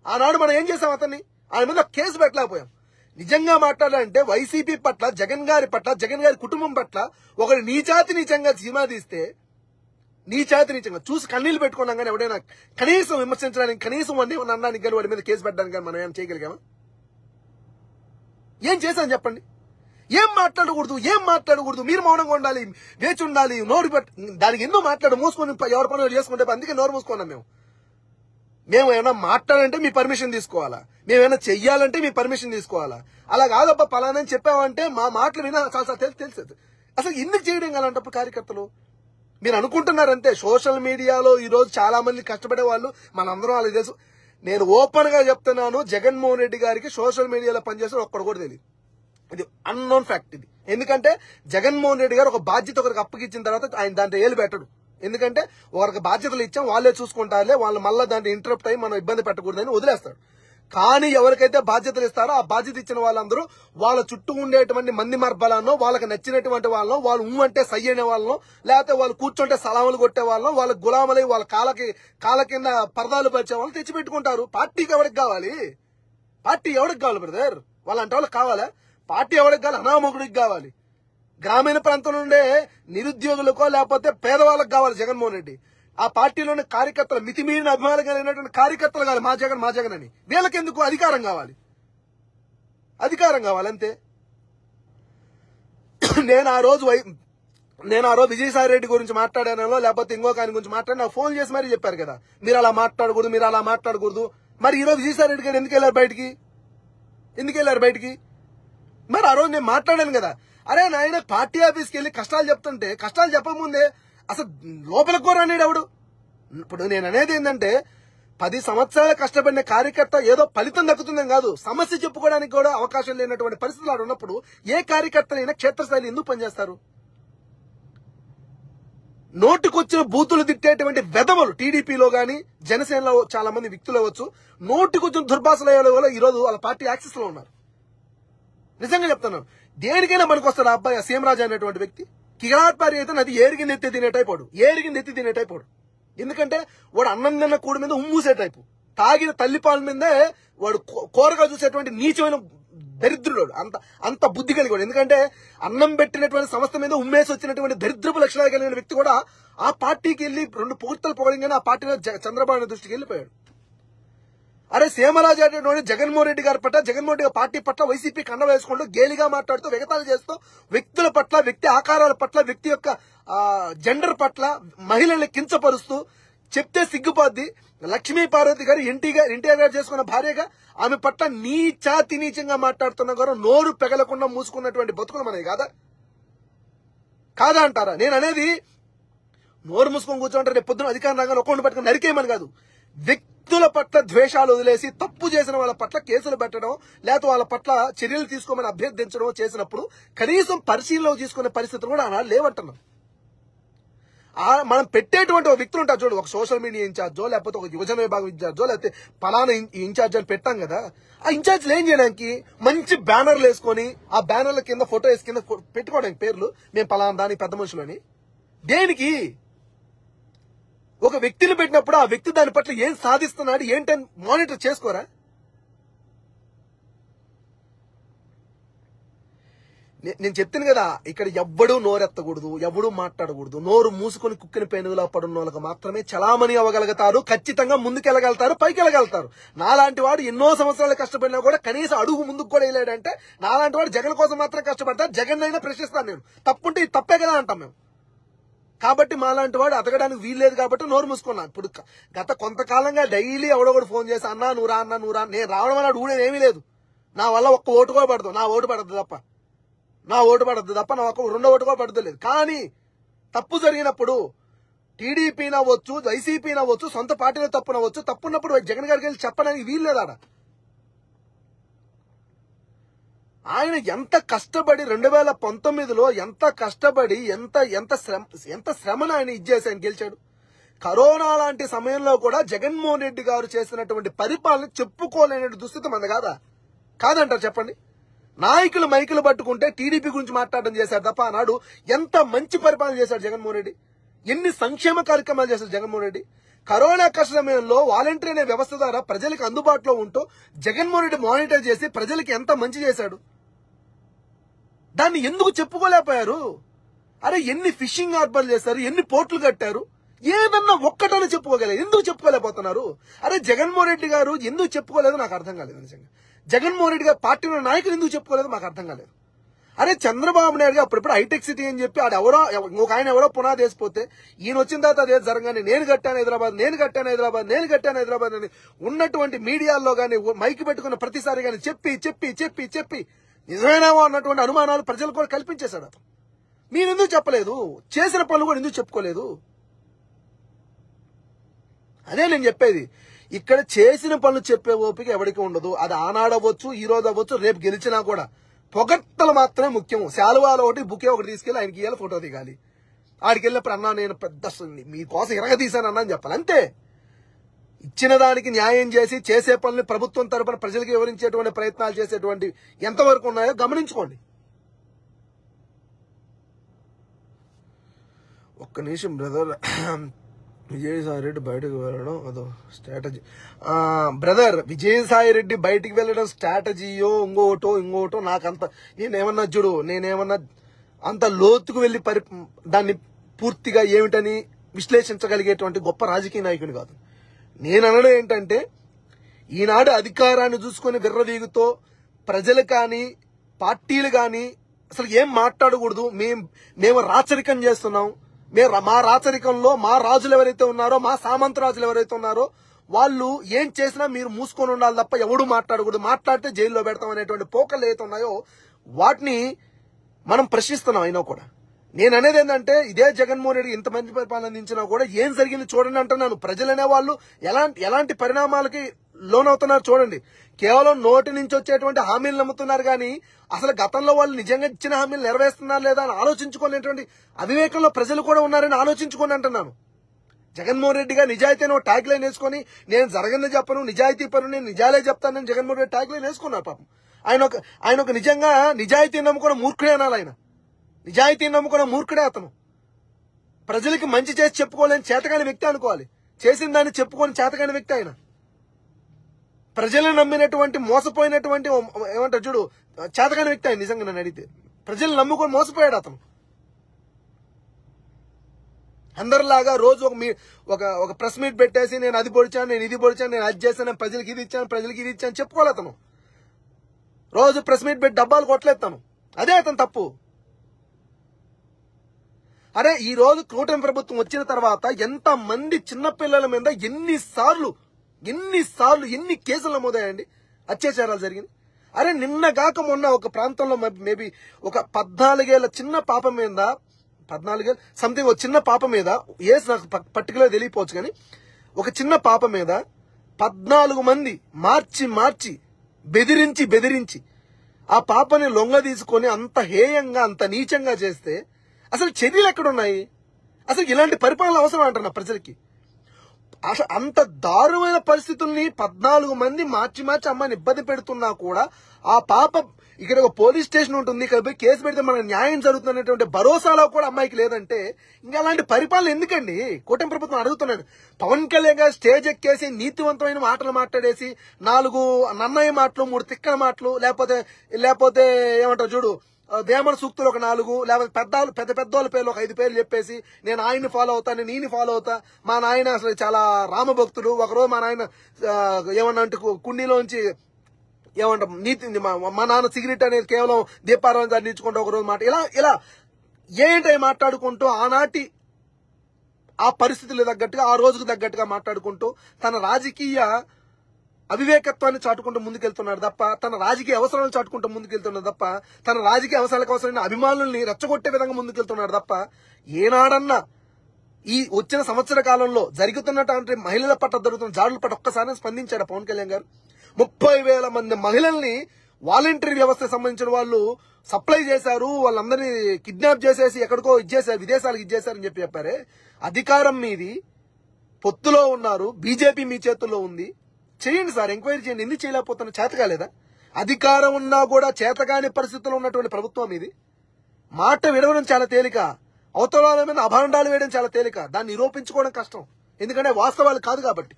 ఆనాడు మనం ఏం చేసాం? అతన్ని ఆయన మీద కేసు పెట్టలేకపోయాం. నిజంగా మాట్లాడాలంటే వైసీపీ పట్ల, జగన్ గారి పట్ల, జగన్ గారి కుటుంబం పట్ల ఒకటి నీచంగా సినిమా తీస్తే నీచంగా చూసి కన్నీళ్లు పెట్టుకున్నాం కానీ ఎవడైనా కనీసం విమర్శించడానికి, కనీసం వాడిని అనడానికి కానీ వాడి మీద కేసు పెట్టడానికి కానీ మనం ఏం చేయగలిగామా? ఏం చేశాం చెప్పండి? ఏం మాట్లాడకూడదు, మీరు మౌనంగా ఉండాలి, వేచి ఉండాలి, నోరు దానికి ఎందుకు మూసుకొని ఎవరి పనులు చేసుకుంటే అందుకే నోరు మూసుకున్నాం మేము ఏమైనా మాట్లాడంటే మీ పర్మిషన్ తీసుకోవాలా, మేమేమైనా చెయ్యాలంటే మీ పర్మిషన్ తీసుకోవాలా. అలా కాదబ్బా పలానా అని చెప్పామంటే మా మాటలు వినా చాలా తెలుసు. అసలు ఎందుకు చేయడం అలాంటప్పుడు కార్యకర్తలు మీరు అనుకుంటున్నారంటే సోషల్ మీడియాలో ఈ రోజు చాలా మంది కష్టపడే వాళ్ళు మనందరం వాళ్ళకి తెలుసు. నేను ఓపెన్ గా చెప్తున్నాను, జగన్మోహన్ రెడ్డి గారికి సోషల్ మీడియాలో పనిచేసే ఒక్కడు కూడా తెలియదు. ఇది అన్నోన్ ఫ్యాక్ట్ ఇది. ఎందుకంటే జగన్మోహన్ రెడ్డి గారు ఒక బాధ్యత ఒకరికి అప్పగిచ్చిన తర్వాత ఆయన దాంట్లో ఏలు పెట్టడు. ఎందుకంటే ఒకరికి బాధ్యతలు ఇచ్చాం, వాళ్ళే చూసుకుంటారులే, వాళ్ళు మళ్ళీ దాంట్లో ఇంటరప్ట్ అయ్యి మనం ఇబ్బంది పెట్టకూడదని వదిలేస్తాడు. కానీ ఎవరికైతే బాధ్యతలు ఇస్తారో ఆ బాధ్యత ఇచ్చిన వాళ్ళందరూ వాళ్ళ చుట్టూ ఉండేటువంటి మంది మార్బలాన్నో, వాళ్ళకి నచ్చినటువంటి వాళ్ళనో, వాళ్ళు అంటే సై అనే వాళ్ళనో, లేకపోతే వాళ్ళు కూర్చుంటే సలాములు కొట్టే వాళ్ళనో, వాళ్ళ గులామలై వాళ్ళ కాళ్ళ కింద పరదాలు పరిచే వాళ్ళని తెచ్చిపెట్టుకుంటారు. పార్టీకి ఎవరికి కావాలి? పార్టీ ఎవరికి కావాలి బ్రదర్? వాళ్ళంటే వాళ్ళకి కావాలా? పార్టీ ఎవరికి కావాలి? అనామకుడికి కావాలి. గ్రామీణ ప్రాంతం నుండే నిరుద్యోగులకో లేకపోతే పేదవాళ్ళకి కావాలి జగన్మోహన్ రెడ్డి. ఆ పార్టీలోని కార్యకర్తలు మితిమీరిన అభిమానులు కలిగినటువంటి కార్యకర్తలు కావాలి మా జగన్ అని. వీళ్ళకెందుకు? అధికారం కావాలి అంతే. నేను ఆ రోజు విజయసాయి రెడ్డి గురించి మాట్లాడానో లేకపోతే ఇంకొక ఆయన గురించి మాట్లాడి నాకు ఫోన్ చేసి మరీ చెప్పారు కదా, మీరు అలా మాట్లాడకూడదు. మరి ఈ రోజు విజయసాయి రెడ్డి గారు ఎందుకు వెళ్ళారు బయటికి? మరి ఆ రోజు నేను మాట్లాడాను కదా, అరే నాయన పార్టీ ఆఫీస్కి వెళ్ళి కష్టాలు చెప్తుంటే కష్టాలు చెప్పకముందే అసలు లోపలికి కూడా అనేది ఎవడు? ఇప్పుడు నేను అనేది ఏంటంటే 10 సంవత్సరాలు కష్టపడిన కార్యకర్త ఏదో ఫలితం దక్కుతుందని కాదు, సమస్య చెప్పుకోవడానికి కూడా అవకాశం లేనటువంటి పరిస్థితులు ఆడు ఉన్నప్పుడు ఏ కార్యకర్తనైనా క్షేత్రస్థాయిలో ఎందుకు పనిచేస్తారు? నోటికొచ్చిన బూతులు తిట్టేటువంటి వెధవలు టీడీపీలో గాని జనసేనలో చాలా మంది వ్యక్తులు అవ్వచ్చు, నోటికొచ్చిన దుర్భాషల వల్ల ఈ రోజు వాళ్ళ పార్టీ యాక్సెస్ లో ఉన్నారు. నిజంగా చెప్తున్నాను, దేనికైనా పనికొస్తాడు ఆ అబ్బాయి సీఎం రాజా అనేటువంటి వ్యక్తి. కిరాట్పారి అయితే అది ఏరిగింది ఎత్తి తినే టైపోడు. ఎందుకంటే వాడు అన్నం తిన్న కూడి మీద ఉమ్మూసే టైపు, తాగిన తల్లిపాల మీదే వాడు కోరగా చూసేటువంటి నీచమైన దరిద్రుడు. అంత బుద్ధి కలిగాడు. ఎందుకంటే అన్నం పెట్టినటువంటి సంస్థ మీద ఉమ్మేసి వచ్చినటువంటి దరిద్రపు లక్షణాలు కలిగిన వ్యక్తి కూడా ఆ పార్టీకి వెళ్లి 2 పూర్తలు పొగడంగానే ఆ పార్టీలో చంద్రబాబు దృష్టికి వెళ్ళిపోయాడు. అరే సీమరాజు అనేటువంటి జగన్మోహన్ రెడ్డి గారి పట్ల, జగన్మోహన్ రెడ్డి పార్టీ పట్ల వైసీపీ కండ వేసుకుంటూ గేలిగా మాట్లాడుతూ వెగతాలు చేస్తూ వ్యక్తుల పట్ల, వ్యక్తి ఆకారాల పట్ల, వ్యక్తి యొక్క జెండర్ పట్ల మహిళల్ని కించపరుస్తూ చెప్తే సిగ్గుపోద్ది. లక్ష్మీ పార్వతి గారు ఎన్టీఆర్ గారు చేసుకున్న భార్యగా ఆమె పట్ల నీచంగా మాట్లాడుతున్న గారు నోరు పెగలకుండా మూసుకున్నటువంటి బతుకులు మనది కాదా అంటారా? నేను అనేది నోరు మూసుకొని కూర్చోంటారు, రేపు పొద్దున అధికారం రంగంలో ఒక్కొండు పట్టుకుని నరికేయమని కాదు. వ్యక్తుల పట్ల ద్వేషాలు వదిలేసి తప్పు చేసిన వాళ్ళ పట్ల కేసులు పెట్టడం, లేకపోతే వాళ్ళ పట్ల చర్యలు తీసుకోమని అభ్యర్థించడం చేసినప్పుడు కనీసం పరిశీలన తీసుకునే పరిస్థితులు కూడా ఆనాడు లేవంటున్నాం. మనం పెట్టేటువంటి ఒక వ్యక్తులు ఉంటారు చూడు, ఒక సోషల్ మీడియా ఇన్ఛార్జో లేకపోతే ఒక యువజన విభాగం ఇన్ఛార్జో లేకపోతే పలానా ఇన్ఛార్జ్ అని పెట్టాం కదా, ఆ ఇన్ఛార్జ్లు ఏం చేయడానికి మంచి బ్యానర్లు వేసుకొని ఆ బ్యానర్ల కింద ఫోటో వేసి కింద పెట్టుకోవడానికి పేర్లు మేము పలానా దాని పెద్ద మనుషులు అని. దేనికి? ఒక వ్యక్తిని పెట్టినప్పుడు ఆ వ్యక్తి దాని పట్ల ఏం సాధిస్తున్నాడు ఏంటని మానిటర్ చేసుకోరా? నేను చెప్తాను కదా, ఇక్కడ ఎవ్వడూ నోరెత్తకూడదు, ఎవడూ మాట్లాడకూడదు. నోరు మూసుకొని కుక్కిన పెనుగులా పడున్న వాళ్ళకి మాత్రమే చలామణి అవ్వగలుగుతారు, ఖచ్చితంగా ముందుకెళ్ళగలుగుతారు, పైకి వెళ్ళగలుగుతారు. నాలాంటి వాడు ఎన్నో సంవత్సరాలు కష్టపడినా కూడా కనీసం అడుగు ముందుకు కూడా వెళ్ళాడంటే నాలాంటి వాడు జగన్ కోసం మాత్రం కష్టపడతారు. జగన్ అయినా ప్రశ్నిస్తాను నేను, తప్పుంటే ఇది తప్పే కదా అంటాం మేము. కాబట్టి మాలాంటి వాడు అతకడానికి వీల్లేదు కాబట్టి నోరు మూసుకున్నా. ఇప్పుడు గత కొంతకాలంగా డైలీ ఎవడొకడు ఫోన్ చేసి అన్నా నువ్వు రా, నేను రావడం అన్నాడు ఊడేది ఏమీ లేదు. నా వల్ల ఒక్క ఓటు కూడా పడదు, నా ఓటు పడద్దు తప్ప నా ఒక్క 2వ ఓటు కూడా పడలేదు. కానీ తప్పు జరిగినప్పుడు టీడీపీ నవ్వచ్చు, వైసీపీ నవ్వచ్చు, సొంత పార్టీలో తప్పునవచ్చు, తప్పున్నప్పుడు జగన్ గారికి వెళ్ళి చెప్పడానికి వీల్లేదు. ఆయన ఎంత కష్టపడి 2019లో ఎంత కష్టపడి ఎంత శ్రమను ఆయన ఇచ్చేసి ఆయన గెలిచాడు. కరోనా లాంటి సమయంలో కూడా జగన్మోహన్ రెడ్డి గారు చేసినటువంటి పరిపాలన చెప్పుకోలేని దుస్థితి మంది కాదంటారు చెప్పండి. నాయకులు మైకులు పట్టుకుంటే టీడీపీ గురించి మాట్లాడడం చేశారు తప్ప ఆనాడు ఎంత మంచి పరిపాలన చేశాడు జగన్మోహన్ రెడ్డి, ఎన్ని సంక్షేమ కార్యక్రమాలు చేశారు జగన్మోహన్ రెడ్డి. కరోనా కష్ట సమయంలో వాలంటీర్ అనే వ్యవస్థ ద్వారా ప్రజలకు అందుబాటులో ఉంటూ జగన్మోహన్ రెడ్డి మానిటర్ చేసి ప్రజలకు ఎంత మంచి చేశాడు. దాన్ని ఎందుకు చెప్పుకోలేకపోయారు? అరే ఎన్ని ఫిషింగ్ హార్బర్లు చేశారు, ఎన్ని పోర్టులు కట్టారు, ఏదన్నా ఒక్కటని చెప్పుకోగలేదు. ఎందుకు చెప్పుకోలేకపోతున్నారు? అరే జగన్మోహన్ రెడ్డి గారు ఎందుకు చెప్పుకోలేదు నాకు అర్థం కాలేదు. నిజంగా జగన్మోహన్ రెడ్డి గారు పార్టీలో నాయకులు ఎందుకు చెప్పుకోలేదు మాకు అర్థం కాలేదు. అరే చంద్రబాబు నాయుడు గారు అప్పుడప్పుడు హైటెక్ సిటీ అని చెప్పి ఇంకొక ఆయన ఎవరో పునాది వేసిపోతే ఈయన వచ్చిన తర్వాత అదే జరగానే నేను కట్టాను హైదరాబాద్ అని ఉన్నటువంటి మీడియాల్లో కానీ మైకి పెట్టుకున్న ప్రతిసారి కానీ చెప్పి నిజమేనామో అన్నటువంటి అనుమానాలు ప్రజలు కూడా కల్పించేశాడు అతను. మీరు ఎందుకు చెప్పలేదు? చేసిన పనులు కూడా ఎందుకు చెప్పుకోలేదు? అదే నేను చెప్పేది. ఇక్కడ చేసిన పనులు చెప్పే ఓపిక ఎవరికి ఉండదు. అది ఆనాడవచ్చు, ఈ రోజు అవ్వచ్చు, రేపు గెలిచినా కూడా పొగట్టలు మాత్రమే ముఖ్యం. శాలువాలో ఒకటి బుకే ఒకటి తీసుకెళ్లి ఆయనకి ఇయ్యాలి, ఫోటో దిగాలి. ఆడికి వెళ్ళినప్పుడు అన్నా నేను పెద్ద మీకోసం ఇరగదీశానన్నా అని చెప్పాలి. అంతే. ఇచ్చిన దానికి న్యాయం చేసి చేసే పనులు ప్రభుత్వం తరపున ప్రజలకు వివరించేటువంటి ప్రయత్నాలు చేసేటువంటి ఎంతవరకు ఉన్నాయో గమనించుకోండి. ఒక్క నిమిషం బ్రదర్. విజయసాయి రెడ్డి బయటకు వెళ్ళడం అదో స్ట్రాటజీ. బ్రదర్, విజయసాయి రెడ్డి బయటికి వెళ్ళడం స్ట్రాటజీయో ఇంకోటో నాకంత నేనేమన్నా చూడు, నేనేమన్నా అంత లోతుకు వెళ్లి దాన్ని పూర్తిగా ఏమిటని విశ్లేషించగలిగేటువంటి గొప్ప రాజకీయ నాయకుని కాదు. నేను అనడం ఏంటంటే, ఈనాడు అధికారాన్ని చూసుకుని విర్రవీగుతో ప్రజలు కానీ పార్టీలు కానీ అసలు ఏం మాట్లాడకూడదు, మేము రాచరికం చేస్తున్నాం, మా రాచరికంలో మా రాజులు ఎవరైతే ఉన్నారో, మా సామంత రాజులు ఎవరైతే ఉన్నారో వాళ్ళు ఏం చేసినా మీరు మూసుకొని ఉండాలి తప్ప ఎవడు మాట్లాడకూడదు, మాట్లాడితే జైల్లో పెడతాం అనేటువంటి పోకలు ఏదైతే ఉన్నాయో వాటిని మనం ప్రశ్నిస్తున్నాం. అయినా కూడా నేను అనేది ఏంటంటే, ఇదే జగన్మోహన్ రెడ్డి ఇంతమంది పరిపాలన అందించినా కూడా ఏం జరిగింది చూడండి అంటున్నాను. ప్రజలు అనే వాళ్ళు ఎలాంటి పరిణామాలకి లోనవుతున్నారు చూడండి. కేవలం నోటి నుంచి వచ్చేటువంటి హామీలు నమ్ముతున్నారు కానీ అసలు గతంలో వాళ్ళు నిజంగా ఇచ్చిన హామీలు నెరవేరుస్తున్నారు లేదా అని ఆలోచించుకునేటువంటి అవివేకంలో ప్రజలు కూడా ఉన్నారని ఆలోచించుకొని అంటున్నాను. జగన్మోహన్ రెడ్డి గారు నిజాయితీ అని ట్యాగ్ లైన్ వేసుకొని నేను జరగంది చెప్పను, నిజాయితీ పను, నేను నిజాలే చెప్తానని జగన్మోహన్ రెడ్డి ట్యాగ్ లైన్ వేసుకున్నారు. పాపం ఆయన ఒక నిజంగా నిజాయితీ నమ్ముకున్న మూర్ఖుడే అనాలి. ఆయన నిజాయితీ నమ్ముకున్న మూర్ఖుడే అతను. ప్రజలకి మంచి చేసి చెప్పుకోలేని చేతకాని వ్యక్తి అనుకోవాలి. చేసిన దాన్ని చెప్పుకొని చేతకాని వ్యక్తి ఆయన. ప్రజలను నమ్మినటువంటి మోసపోయినటువంటి ఏమంటారు చూడు చేతకాని వ్యక్తి ఆయన. నిజంగా నన్ను అడిగితే ప్రజలు నమ్ముకొని మోసపోయాడు అతను. అందరిలాగా రోజు ఒక ప్రెస్ మీట్ పెట్టేసి నేను అది పొడిచాను, నేను ఇది పొడిచాను, నేను అది చేశాను, ప్రజలకి ఇది ఇచ్చాను చెప్పుకోవాలి అతను. రోజు ప్రెస్ మీట్ పెట్టి డబ్బాలు కొట్టలేస్తాను. అదే అతను తప్పు. అరే ఈ రోజు కూటమి ప్రభుత్వం వచ్చిన తర్వాత ఎంతమంది చిన్నపిల్లల మీద ఎన్ని కేసులు నమోదయ్యాయండి, అత్యాచారాలు జరిగింది. అరే నిన్నగాక మొన్న ఒక ప్రాంతంలో మేబీ ఒక 14 ఏళ్ల చిన్న పాప మీద 14 సంథింగ్ ఒక చిన్న పాప మీద ఏసు నాకు పర్టికులర్ తెలియపోవచ్చు కానీ ఒక చిన్న పాప మీద 14 మంది మార్చి బెదిరించి ఆ పాపని లొంగ తీసుకొని అంత హేయంగా అంత నీచంగా చేస్తే అసలు చర్యలు ఎక్కడున్నాయి? అసలు ఇలాంటి పరిపాలన అవసరం అంటున్నా ప్రజలకి. అసలు అంత దారుణమైన పరిస్థితుల్ని 14 మంది మార్చి అమ్మాయిని ఇబ్బంది పెడుతున్నా కూడా ఆ పాప ఇక్కడ ఒక పోలీస్ స్టేషన్ ఉంటుంది, ఇక్కడ పోయి కేసు పెడితే మనకు న్యాయం జరుగుతున్నటువంటి భరోసాలో కూడా అమ్మాయికి లేదంటే ఇంకా అలాంటి పరిపాలన ఎందుకండి? కూటమి ప్రభుత్వం అడుగుతున్నాను. పవన్ కళ్యాణ్ గారు స్టేజ్ ఎక్కేసి నీతివంతమైన మాటలు మాట్లాడేసి 4 నన్నయ్య మాటలు 3 తిక్కల మాటలు లేకపోతే ఏమంటారు చూడు వేమన సూక్తులు ఒక 4 లేకపోతే పెద్దోళ్ళ పేర్లు ఒక 5 పేర్లు చెప్పేసి నేను ఆయన్ని ఫాలో అవుతా, నేను ఈయన ఫాలో అవుతా, మా నాయన అసలు చాలా రామభక్తుడు, ఒకరోజు మా నాయన ఏమన్నా అంటే కుండీలోంచి ఏమంట నీతి మా నాన్న సిగరెట్ అనేది కేవలం దీపారాధన ధరించుకుంటూ ఒకరోజు మాట ఇలా ఏంటో మాట్లాడుకుంటూ ఆనాటి ఆ పరిస్థితులు తగ్గట్టుగా ఆ రోజుకు తగ్గట్టుగా మాట్లాడుకుంటూ తన రాజకీయ అవివేకత్వాన్ని చాటుకుంటూ ముందుకెళ్తున్నాడు తప్ప, తన రాజకీయ అవసరాలను చాటుకుంటూ ముందుకెళ్తున్నాడు తప్ప, తన రాజకీయ అవసరాలకు అవసరమైన అభిమానుల్ని రెచ్చగొట్టే విధంగా ముందుకెళ్తున్నాడు తప్ప ఏనాడన్నా ఈ వచ్చిన సంవత్సర కాలంలో జరుగుతున్నటువంటి మహిళల పట్ల జరుగుతున్న జాడుల పట్ల ఒక్కసారి స్పందించాడు పవన్ కళ్యాణ్ గారు. 30,000 మంది మహిళల్ని వాలంటరీ వ్యవస్థకు సంబంధించిన వాళ్ళు సప్లై చేశారు, వాళ్ళందరినీ కిడ్నాప్ చేసేసి ఎక్కడికో ఇచ్చేసారు, విదేశాలకు ఇచ్చేసారని చెప్పారే. అధికారం మీది, పొత్తులో ఉన్నారు, బీజేపీ మీ చేతుల్లో ఉంది, చేయండి సార్, ఎంక్వైరీ చేయండి. ఎందుకు చేయలేకపోతున్నా? చేత కాలేదా? అధికారం ఉన్నా కూడా చేతగాని పరిస్థితుల్లో ఉన్నటువంటి ప్రభుత్వం ఇది. మాట విడవడం చాలా తేలిక, అవతల మీద అభాండాలు వేయడం చాలా తేలిక, దాన్ని నిరూపించుకోవడం కష్టం. ఎందుకంటే వాస్తవాలు కాదు కాబట్టి.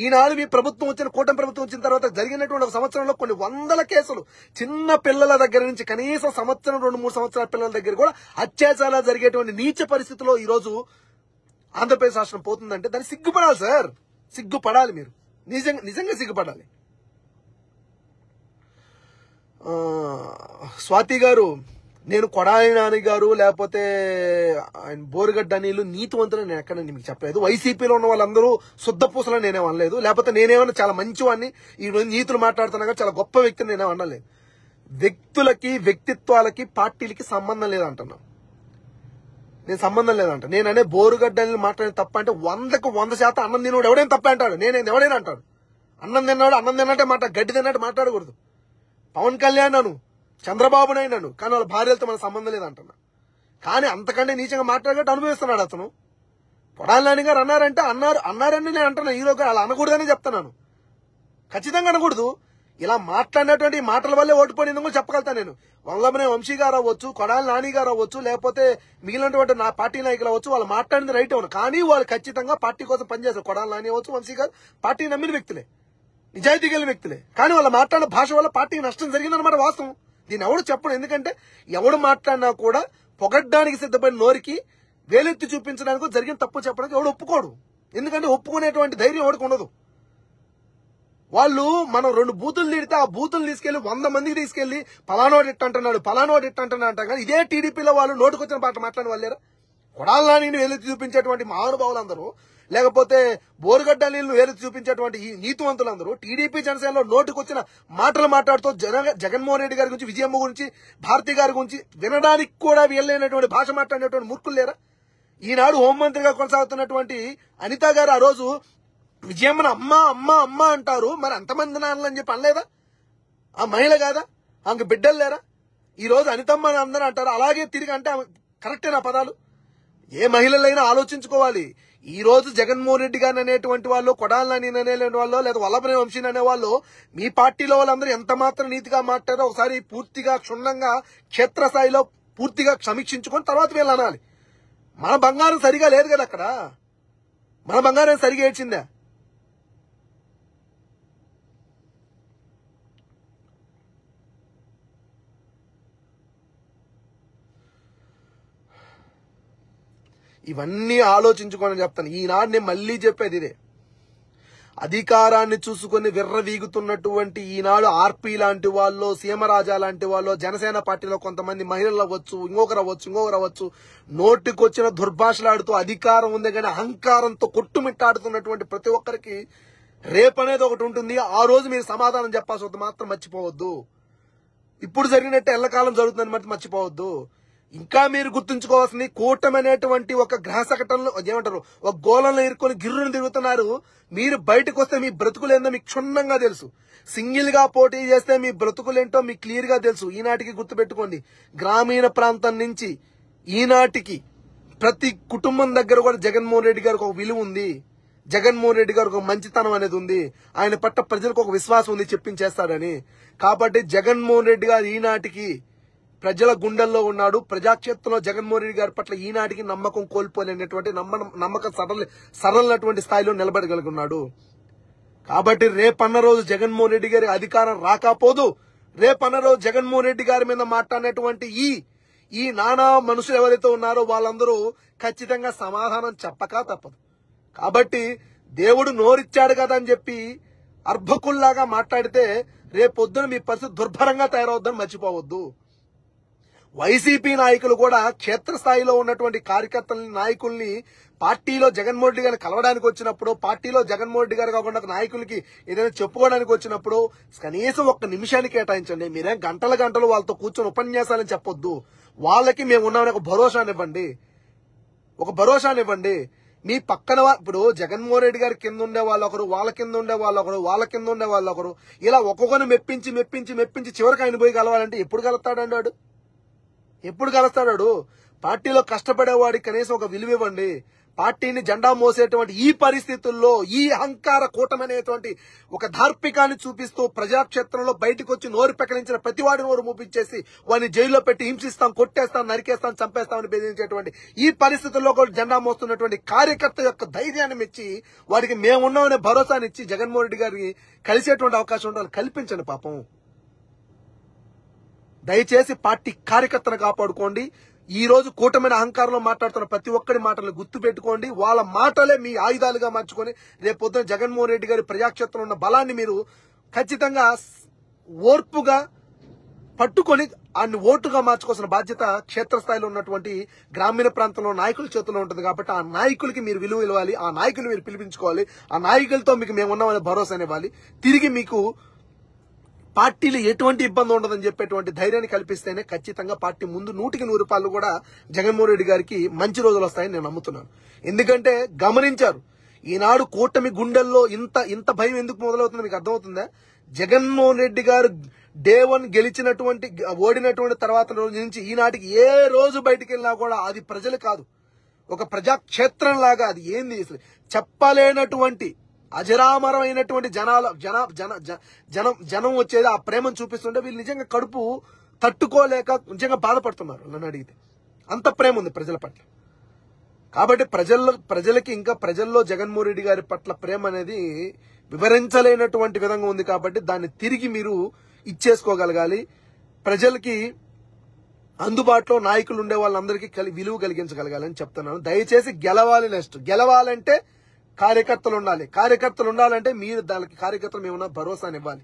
ఈనాడు మీ ప్రభుత్వం వచ్చిన కూటమి ప్రభుత్వం వచ్చిన తర్వాత జరిగినటువంటి ఒక సంవత్సరంలో కొన్ని 100 కేసులు చిన్న పిల్లల దగ్గర నుంచి కనీసం సంవత్సరం 2-3 సంవత్సరాల పిల్లల దగ్గర కూడా అత్యాచారాలు జరిగేటువంటి నీచ పరిస్థితిలో ఈ రోజు ఆంధ్రప్రదేశ్ రాష్ట్రం పోతుందంటే దాన్ని సిగ్గుపడాలి సార్, సిగ్గుపడాలి. మీరు నిజంగా సిగ్గుపడాలి. స్వాతి గారు నేను కొడాలి నాని గారు లేకపోతే ఆయన బోరుగడ్డ అనిలు నీతివంతులు నేను ఎక్కడ మీకు చెప్పలేదు. వైసీపీలో ఉన్న వాళ్ళందరూ శుద్ధపూసలని నేనేం అనలేదు. లేకపోతే నేనేమన్నా చాలా మంచివాడిని ఈ రోజు నీతులు మాట్లాడుతున్నా చాలా గొప్ప వ్యక్తిని నేనేం అనలేదు. వ్యక్తులకి వ్యక్తిత్వాలకి పార్టీలకి సంబంధం లేదంటున్నా. నేను సంబంధం లేదంట. నేననే బోరుగడ్డ అని మాట్లాడిన తప్ప అంటే 100కు 100% అన్నం తినోడు ఎవడైనా తప్ప అంటాడు. నేనేది ఎవడైనా అంటాడు. అన్నం తిన్నాడు అన్నం తిన్నట్టే గడ్డి తిన్నట్టు మాట్లాడకూడదు. పవన్ కళ్యాణ్ అను, చంద్రబాబు నాయుడు అను, కానీ వాళ్ళ భార్యలతో మన సంబంధం లేదంటున్నా. కానీ అంతకంటే నీచంగా మాట్లాడగట్టు అనుభవిస్తున్నాడు అతను. కొడాలి నాని గారు అన్నారని నేను అంటున్నా. హీరోగా అలా అనకూడదని చెప్తున్నాను. ఖచ్చితంగా అనకూడదు. ఇలా మాట్లాడినటువంటి మాటల వల్లే ఓడిపోయిందని కూడా చెప్పగలుగుతాను నేను. వల్లభనే వంశీ గారు అవ్వచ్చు, కొడాలి నాని గారు అవ్వచ్చు, లేకపోతే మిగిలినటువంటి నా పార్టీ నాయకులు అవ్వచ్చు, వాళ్ళు మాట్లాడింది రైట్ అవును. కానీ వాళ్ళు ఖచ్చితంగా పార్టీ కోసం పనిచేస్తారు. కొడాలి నాని అవ్వచ్చు, వంశీ గారు పార్టీ నమ్మిన వ్యక్తులే, నిజాయితీ కలిగిన వ్యక్తులే. కానీ వాళ్ళు మాట్లాడిన భాష వల్ల పార్టీకి నష్టం జరిగిందన్నమాట వాస్తవం. దీన్ని ఎవడు చెప్పడు. ఎందుకంటే ఎవడు మాట్లాడినా కూడా పొగడ్డానికి సిద్ధపడిన నోరికి వేలెత్తి చూపించడానికి జరిగిన తప్పు చెప్పడానికి ఎవడు ఒప్పుకోడు. ఎందుకంటే ఒప్పుకునేటువంటి ధైర్యం ఎవడికి ఉండదు. వాళ్ళు మనం 2 బూతులు తిడితే ఆ బూతులు తీసుకెళ్లి 100 మందికి తీసుకెళ్లి పలానోడు ఇట్ట అంటున్నాడు అంటాం. కానీ ఇదే టీడీపీలో వాళ్ళు నోటుకొచ్చిన పాట మాట్లాడిన వాళ్ళేరా. కొడాలి నానిని వేలెత్తి చూపించేటువంటి మహానుభావులందరూ, లేకపోతే బోరుగడ్డ నీళ్లు వేలెత్తి చూపించేటువంటి ఈ నీతివంతులందరూ టీడీపీ జనసేనలో నోటుకొచ్చిన మాటలు మాట్లాడుతూ జగన్మోహన్ రెడ్డి గారి గురించి, విజయమ్మ గురించి, భారతి గారి గురించి వినడానికి కూడా వీళ్ళైనటువంటి భాష మాట్లాడినటువంటి మూర్ఖులు లేరా. ఈనాడు హోంమంత్రిగా కొనసాగుతున్నటువంటి అనిత గారు ఆ రోజు విజయమ్మను అమ్మ అమ్మ అమ్మ అంటారు. మరి అంతమంది నాన్నలని చెప్పి అనలేదా? ఆ మహిళ కాదా? ఆమెకు బిడ్డలు లేరా? ఈ రోజు అనితమ్మ అని అందరూ అంటారు. అలాగే తిరిగి అంటే కరెక్టేనా పదాలు? ఏ మహిళలైనా ఆలోచించుకోవాలి. ఈ రోజు జగన్మోహన్ రెడ్డి గారిని అనేటువంటి వాళ్ళు, కొడాలి నాని అనేటువంటి వాళ్ళు, లేదా వల్లభనే వంశీని అనేవాళ్ళు మీ పార్టీలో వాళ్ళందరూ ఎంత మాత్రం నీతిగా మాట్లాడారో ఒకసారి పూర్తిగా క్షుణ్ణంగా క్షేత్రస్థాయిలో పూర్తిగా సమీక్షించుకొని తర్వాత వీళ్ళు అనాలి. మన బంగారం సరిగా లేదు కదా అక్కడ. మన బంగారం సరిగా ఏడ్చిందా? ఇవన్నీ ఆలోచించుకోని చెప్తాను. ఈనాడు నేను మళ్ళీ చెప్పేది ఇదే. అధికారాన్ని చూసుకుని విర్రవీగుతున్నటువంటి ఈనాడు ఆర్పీ లాంటి వాళ్ళు, సీమరాజా లాంటి వాళ్ళు, జనసేన పార్టీలో కొంతమంది మహిళలు అవ్వచ్చు, ఇంకొకరు అవ్వచ్చు, నోటికొచ్చిన దుర్భాషలాడుతూ అధికారం ఉంది కానీ అహంకారంతో కొట్టుమిట్టాడుతున్నటువంటి ప్రతి ఒక్కరికి రేపనేది ఒకటి ఉంటుంది. ఆ రోజు మీరు సమాధానం చెప్పాల్సి వద్దు మాత్రం మర్చిపోవద్దు. ఇప్పుడు జరిగినట్టు ఎల్లకాలం జరుగుతుందని మాత్రం మర్చిపోవద్దు. ఇంకా మీరు గుర్తుంచుకోవాల్సింది, కూటమి అనేటువంటి ఒక గ్రహ శకటంలో ఏమంటారు, ఒక గోళంలో ఇరుకొని గిర్రును తిరుగుతున్నారు. మీరు బయటకు వస్తే మీ బ్రతుకులేందో మీకు క్షుణ్ణంగా తెలుసు. సింగిల్ గా పోటీ చేస్తే మీ బ్రతుకులేంటో మీకు క్లియర్ గా తెలుసు. ఈనాటికి గుర్తుపెట్టుకోండి, గ్రామీణ ప్రాంతం నుంచి ఈనాటికి ప్రతి కుటుంబం దగ్గర కూడా జగన్మోహన్ రెడ్డి గారికి ఒక విలువ ఉంది. జగన్మోహన్ రెడ్డి గారికి ఒక మంచితనం అనేది ఉంది. ఆయన పట్ల ప్రజలకు ఒక విశ్వాసం ఉంది, చెప్పించేస్తాడని. కాబట్టి జగన్మోహన్ రెడ్డి గారు ఈనాటికి ప్రజల గుండెల్లో ఉన్నాడు. ప్రజాక్షేత్రంలో జగన్మోహన్ రెడ్డి గారి పట్ల ఈనాటికి నమ్మకం కోల్పోలేనటువంటి నమ్మకం సరళటువంటి స్థాయిలో నిలబడగలుగున్నాడు. కాబట్టి రేపన్న రోజు జగన్మోహన్ రెడ్డి గారి అధికారం రాకపోదు. రేపన్న రోజు జగన్మోహన్ రెడ్డి గారి మీద మాట్లాడినటువంటి ఈ నానా మనుషులు ఎవరైతే ఉన్నారో వాళ్ళందరూ ఖచ్చితంగా సమాధానం చెప్పక తప్పదు. కాబట్టి దేవుడు నోరిచ్చాడు కదా అని చెప్పి అర్భకుల్లాగా మాట్లాడితే రేపొద్దున మీ పరిస్థితి దుర్భరంగా తయారవుద్దని మర్చిపోవద్దు. వైసీపీ నాయకులు కూడా క్షేత్రస్థాయిలో ఉన్నటువంటి కార్యకర్తలని, నాయకుల్ని పార్టీలో జగన్మోహన్ రెడ్డి గారిని కలవడానికి వచ్చినప్పుడు, పార్టీలో జగన్మోహన్ రెడ్డి గారు కాకుండా నాయకులకి ఏదైనా చెప్పుకోవడానికి వచ్చినప్పుడు కనీసం 1 నిమిషాన్ని కేటాయించండి. మీరేం గంటలు వాళ్ళతో కూర్చొని ఉపన్యాసాలని చెప్పొద్దు. వాళ్ళకి మేము ఉన్నామని ఒక భరోసానివ్వండి. మీ పక్కన ఇప్పుడు జగన్మోహన్ రెడ్డి గారి కింద ఉండే వాళ్ళు ఒకరు, వాళ్ళ కింద ఉండే వాళ్ళు ఒకరు, వాళ్ళ కింద ఉండే వాళ్ళు ఒకరు, ఇలా ఒక్కొక్కరిని మెప్పించి చివరికి ఆయన పోయి కలవాలంటే ఎప్పుడు కలుస్తాడండి వాడు? ఎప్పుడు కలుస్తాడు? పార్టీలో కష్టపడేవాడికి కనీసం ఒక విలువ ఇవ్వండి. పార్టీని జెండా మోసేటువంటి ఈ పరిస్థితుల్లో ఈ అహంకార కూటమి అనేటువంటి ఒక ధార్మికాన్ని చూపిస్తూ ప్రజాక్షేత్రంలో బయటకు వచ్చి నోరు పెకలించిన ప్రతివాడి నోరు మూపించేసి వాడిని జైల్లో పెట్టి హింసిస్తాం, కొట్టేస్తాం, నరికేస్తాం, చంపేస్తామని బెదిరించేటువంటి ఈ పరిస్థితుల్లో కూడా జెండా మోస్తున్నటువంటి కార్యకర్త యొక్క ధైర్యాన్ని మెచ్చి వాడికి మేమున్నామనే భరోసానిచ్చి జగన్మోహన్ రెడ్డి గారికి కలిసేటువంటి అవకాశం ఉండాలి. కల్పించండి పాపం. దయచేసి పార్టీ కార్యకర్తను కాపాడుకోండి. ఈ రోజు కూటమిన అహంకారంలో మాట్లాడుతున్న ప్రతి ఒక్కరి మాటలను గుర్తు పెట్టుకోండి. వాళ్ళ మాటలే మీ ఆయుధాలుగా మార్చుకొని రేపు పొద్దున జగన్మోహన్ రెడ్డి గారి ప్రజాక్షేత్రంలో ఉన్న బలాన్ని మీరు ఖచ్చితంగా ఓర్పుగా పట్టుకొని ఆయన్ని ఓటుగా మార్చుకోవాల్సిన బాధ్యత క్షేత్రస్థాయిలో ఉన్నటువంటి గ్రామీణ ప్రాంతంలో నాయకుల చేతుల్లో ఉంటుంది. కాబట్టి ఆ నాయకులకి మీరు విలువ ఇవ్వాలి, ఆ నాయకులు మీరు పిలిపించుకోవాలి, ఆ నాయకులతో మీకు మేము ఉన్నామనే భరోసాని ఇవ్వాలి. తిరిగి మీకు పార్టీలు ఎటువంటి ఇబ్బంది ఉండదని చెప్పేటువంటి ధైర్యాన్ని కల్పిస్తేనే ఖచ్చితంగా పార్టీ ముందు 100% కూడా జగన్మోహన్ రెడ్డి గారికి మంచి రోజులు వస్తాయని నేను నమ్ముతున్నాను. ఎందుకంటే గమనించారు, ఈనాడు కూటమి గుండెల్లో ఇంత భయం ఎందుకు మొదలవుతుందో మీకు అర్థమవుతుందా? జగన్మోహన్ రెడ్డి గారు డే 1 ఓడినటువంటి తర్వాత రోజు నుంచి ఈనాటికి ఏ రోజు బయటికి వెళ్ళినా కూడా అది ప్రజలు కాదు, ఒక ప్రజాక్షేత్రం లాగా అది ఏంది అసలు చెప్పలేనటువంటి అజరామరమైనటువంటి జనం వచ్చేది, ఆ ప్రేమను చూపిస్తుంటే వీళ్ళు నిజంగా కడుపు తట్టుకోలేక నిజంగా బాధపడుతున్నారు. నన్ను అడిగితే అంత ప్రేమ ఉంది ప్రజల పట్ల. కాబట్టి ప్రజలకి ఇంకా ప్రజల్లో జగన్మోహన్ రెడ్డి గారి పట్ల ప్రేమ అనేది వివరించలేనటువంటి విధంగా ఉంది. కాబట్టి దాన్ని తిరిగి మీరు ఇచ్చేసుకోగలగాలి. ప్రజలకి అందుబాటులో నాయకులు ఉండే వాళ్ళందరికీ విలువ కలిగించగలగాలని చెప్తున్నాను. దయచేసి గెలవాలి. గెలవాలంటే కార్యకర్తలు ఉండాలి. కార్యకర్తలు ఉండాలంటే మీరు దానికి కార్యకర్తలు మేమన్నా భరోసాని ఇవ్వాలి.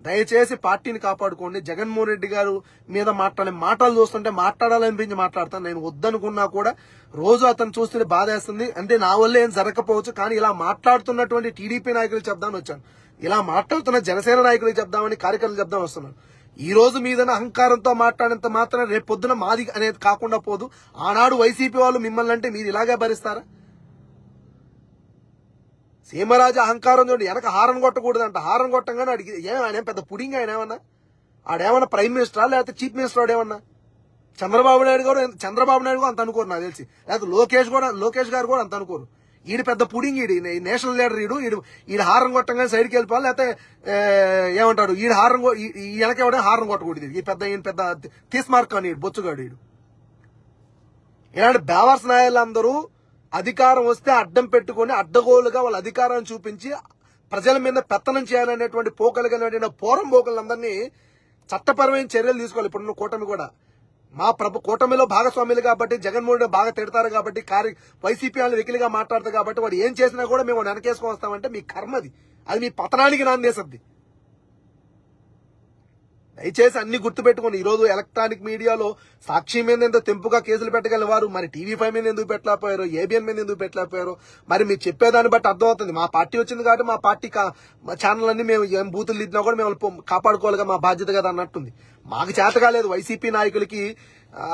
దయచేసి పార్టీని కాపాడుకోండి. జగన్మోహన్ రెడ్డి గారు మీద మాట్లాడే మాటలు చూస్తుంటే మాట్లాడాలనిపించి మాట్లాడతాను. నేను వద్దనుకున్నా కూడా రోజు అతను చూస్తుంటే బాధేస్తుంది. అంటే నా వల్ల ఏం జరగకపోవచ్చు, కానీ ఇలా మాట్లాడుతున్నటువంటి టీడీపీ నాయకులు చెప్దామని వచ్చాను, ఇలా మాట్లాడుతున్న జనసేన నాయకులకు చెప్దామని, కార్యకర్తలు చెప్దామని వస్తున్నాను. ఈ రోజు మీదన అహంకారంతో మాట్లాడినంత మాత్రం రేపు పొద్దున మాది అనేది కాకుండా పోదు. ఆనాడు వైసీపీ వాళ్ళు మిమ్మల్ని అంటే మీరు ఇలాగే భరిస్తారా? సీమరాజు అహంకారం చూడండి, వెనక హారన్ కొట్టకూడదంట. హారన్ కొట్టంగానే అడిగి ఆయన పెద్ద పుడింగ్, ఆయన ఏమన్నా ఆడేమన్నా ప్రైమ్ మినిస్టరా లేకపోతే చీఫ్ మినిస్టర్ ఆడేమన్నా? చంద్రబాబు నాయుడు కూడా అంత అనుకోరు నాకు తెలిసి, లేకపోతే లోకేష్ గారు కూడా అంత అనుకోరు. ఈడు పెద్ద పుడింగ్, ఈడు నేషనల్ లీడర్, ఈడు హారన్ కొట్టంగానే సైడ్కి వెళ్ళిపోవాలి, లేకపోతే ఏమంటాడు ఈడు వెనకెవడే హారన్ కొట్టకూడదు. ఈయన పెద్ద తీస్మార్క్ అని బొచ్చుగాడు. ఇలాంటి బేవర్స్ నాయకులందరూ అధికారం వస్తే అడ్డం పెట్టుకుని అడ్డగోలుగా వాళ్ళ అధికారాన్ని చూపించి ప్రజల మీద పెత్తనం చేయాలనేటువంటి పోకలుగా పోరం పోకలందరినీ చట్టపరమైన చర్యలు తీసుకోవాలి. ఇప్పుడున్న కూటమి కూడా మా కూటమిలో భాగస్వాములు కాబట్టి జగన్మోహన్ రెడ్డి బాగా తిడతారు కాబట్టి, వైసీపీ వాళ్ళు వెకిలిగా మాట్లాడతారు కాబట్టి వాడు ఏం చేసినా కూడా మేము వెనకేసుకొని వస్తామంటే మీ కర్మది, అది మీ పతనానికి నాందేసద్ది. దయచేసి అన్ని గుర్తుపెట్టుకోండి. ఈ రోజు ఎలక్ట్రానిక్ మీడియాలో సాక్షి మీద ఎంతో తెంపుగా కేసులు పెట్టగలవారు, మరి టీవీ5 మీద ఎందుకు పెట్టలేకపోయారు, ఏబిఎన్ మీద ఎందుకు పెట్టలేకపోయారు? మరి మీరు చెప్పేదాన్ని బట్టి అర్థమవుతుంది. మా పార్టీ వచ్చింది కాబట్టి మా పార్టీ ఛానల్ అన్ని మేము ఏం బూతులు ఇచ్చినా కూడా మేము కాపాడుకోవాలిగా, మా బాధ్యత కదా అన్నట్టుంది. మాకు చేత కాలేదు వైసీపీ నాయకులకి,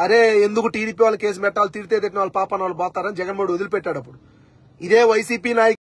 అరే ఎందుకు టీడీపీ వాళ్ళు కేసు పెట్టాలి, తిడితే తిట్టిన వాళ్ళు పాపన వాళ్ళు పోతారని జగన్మోహన్ వదిలిపెట్టాడు. అప్పుడు ఇదే వైసీపీ నాయకులు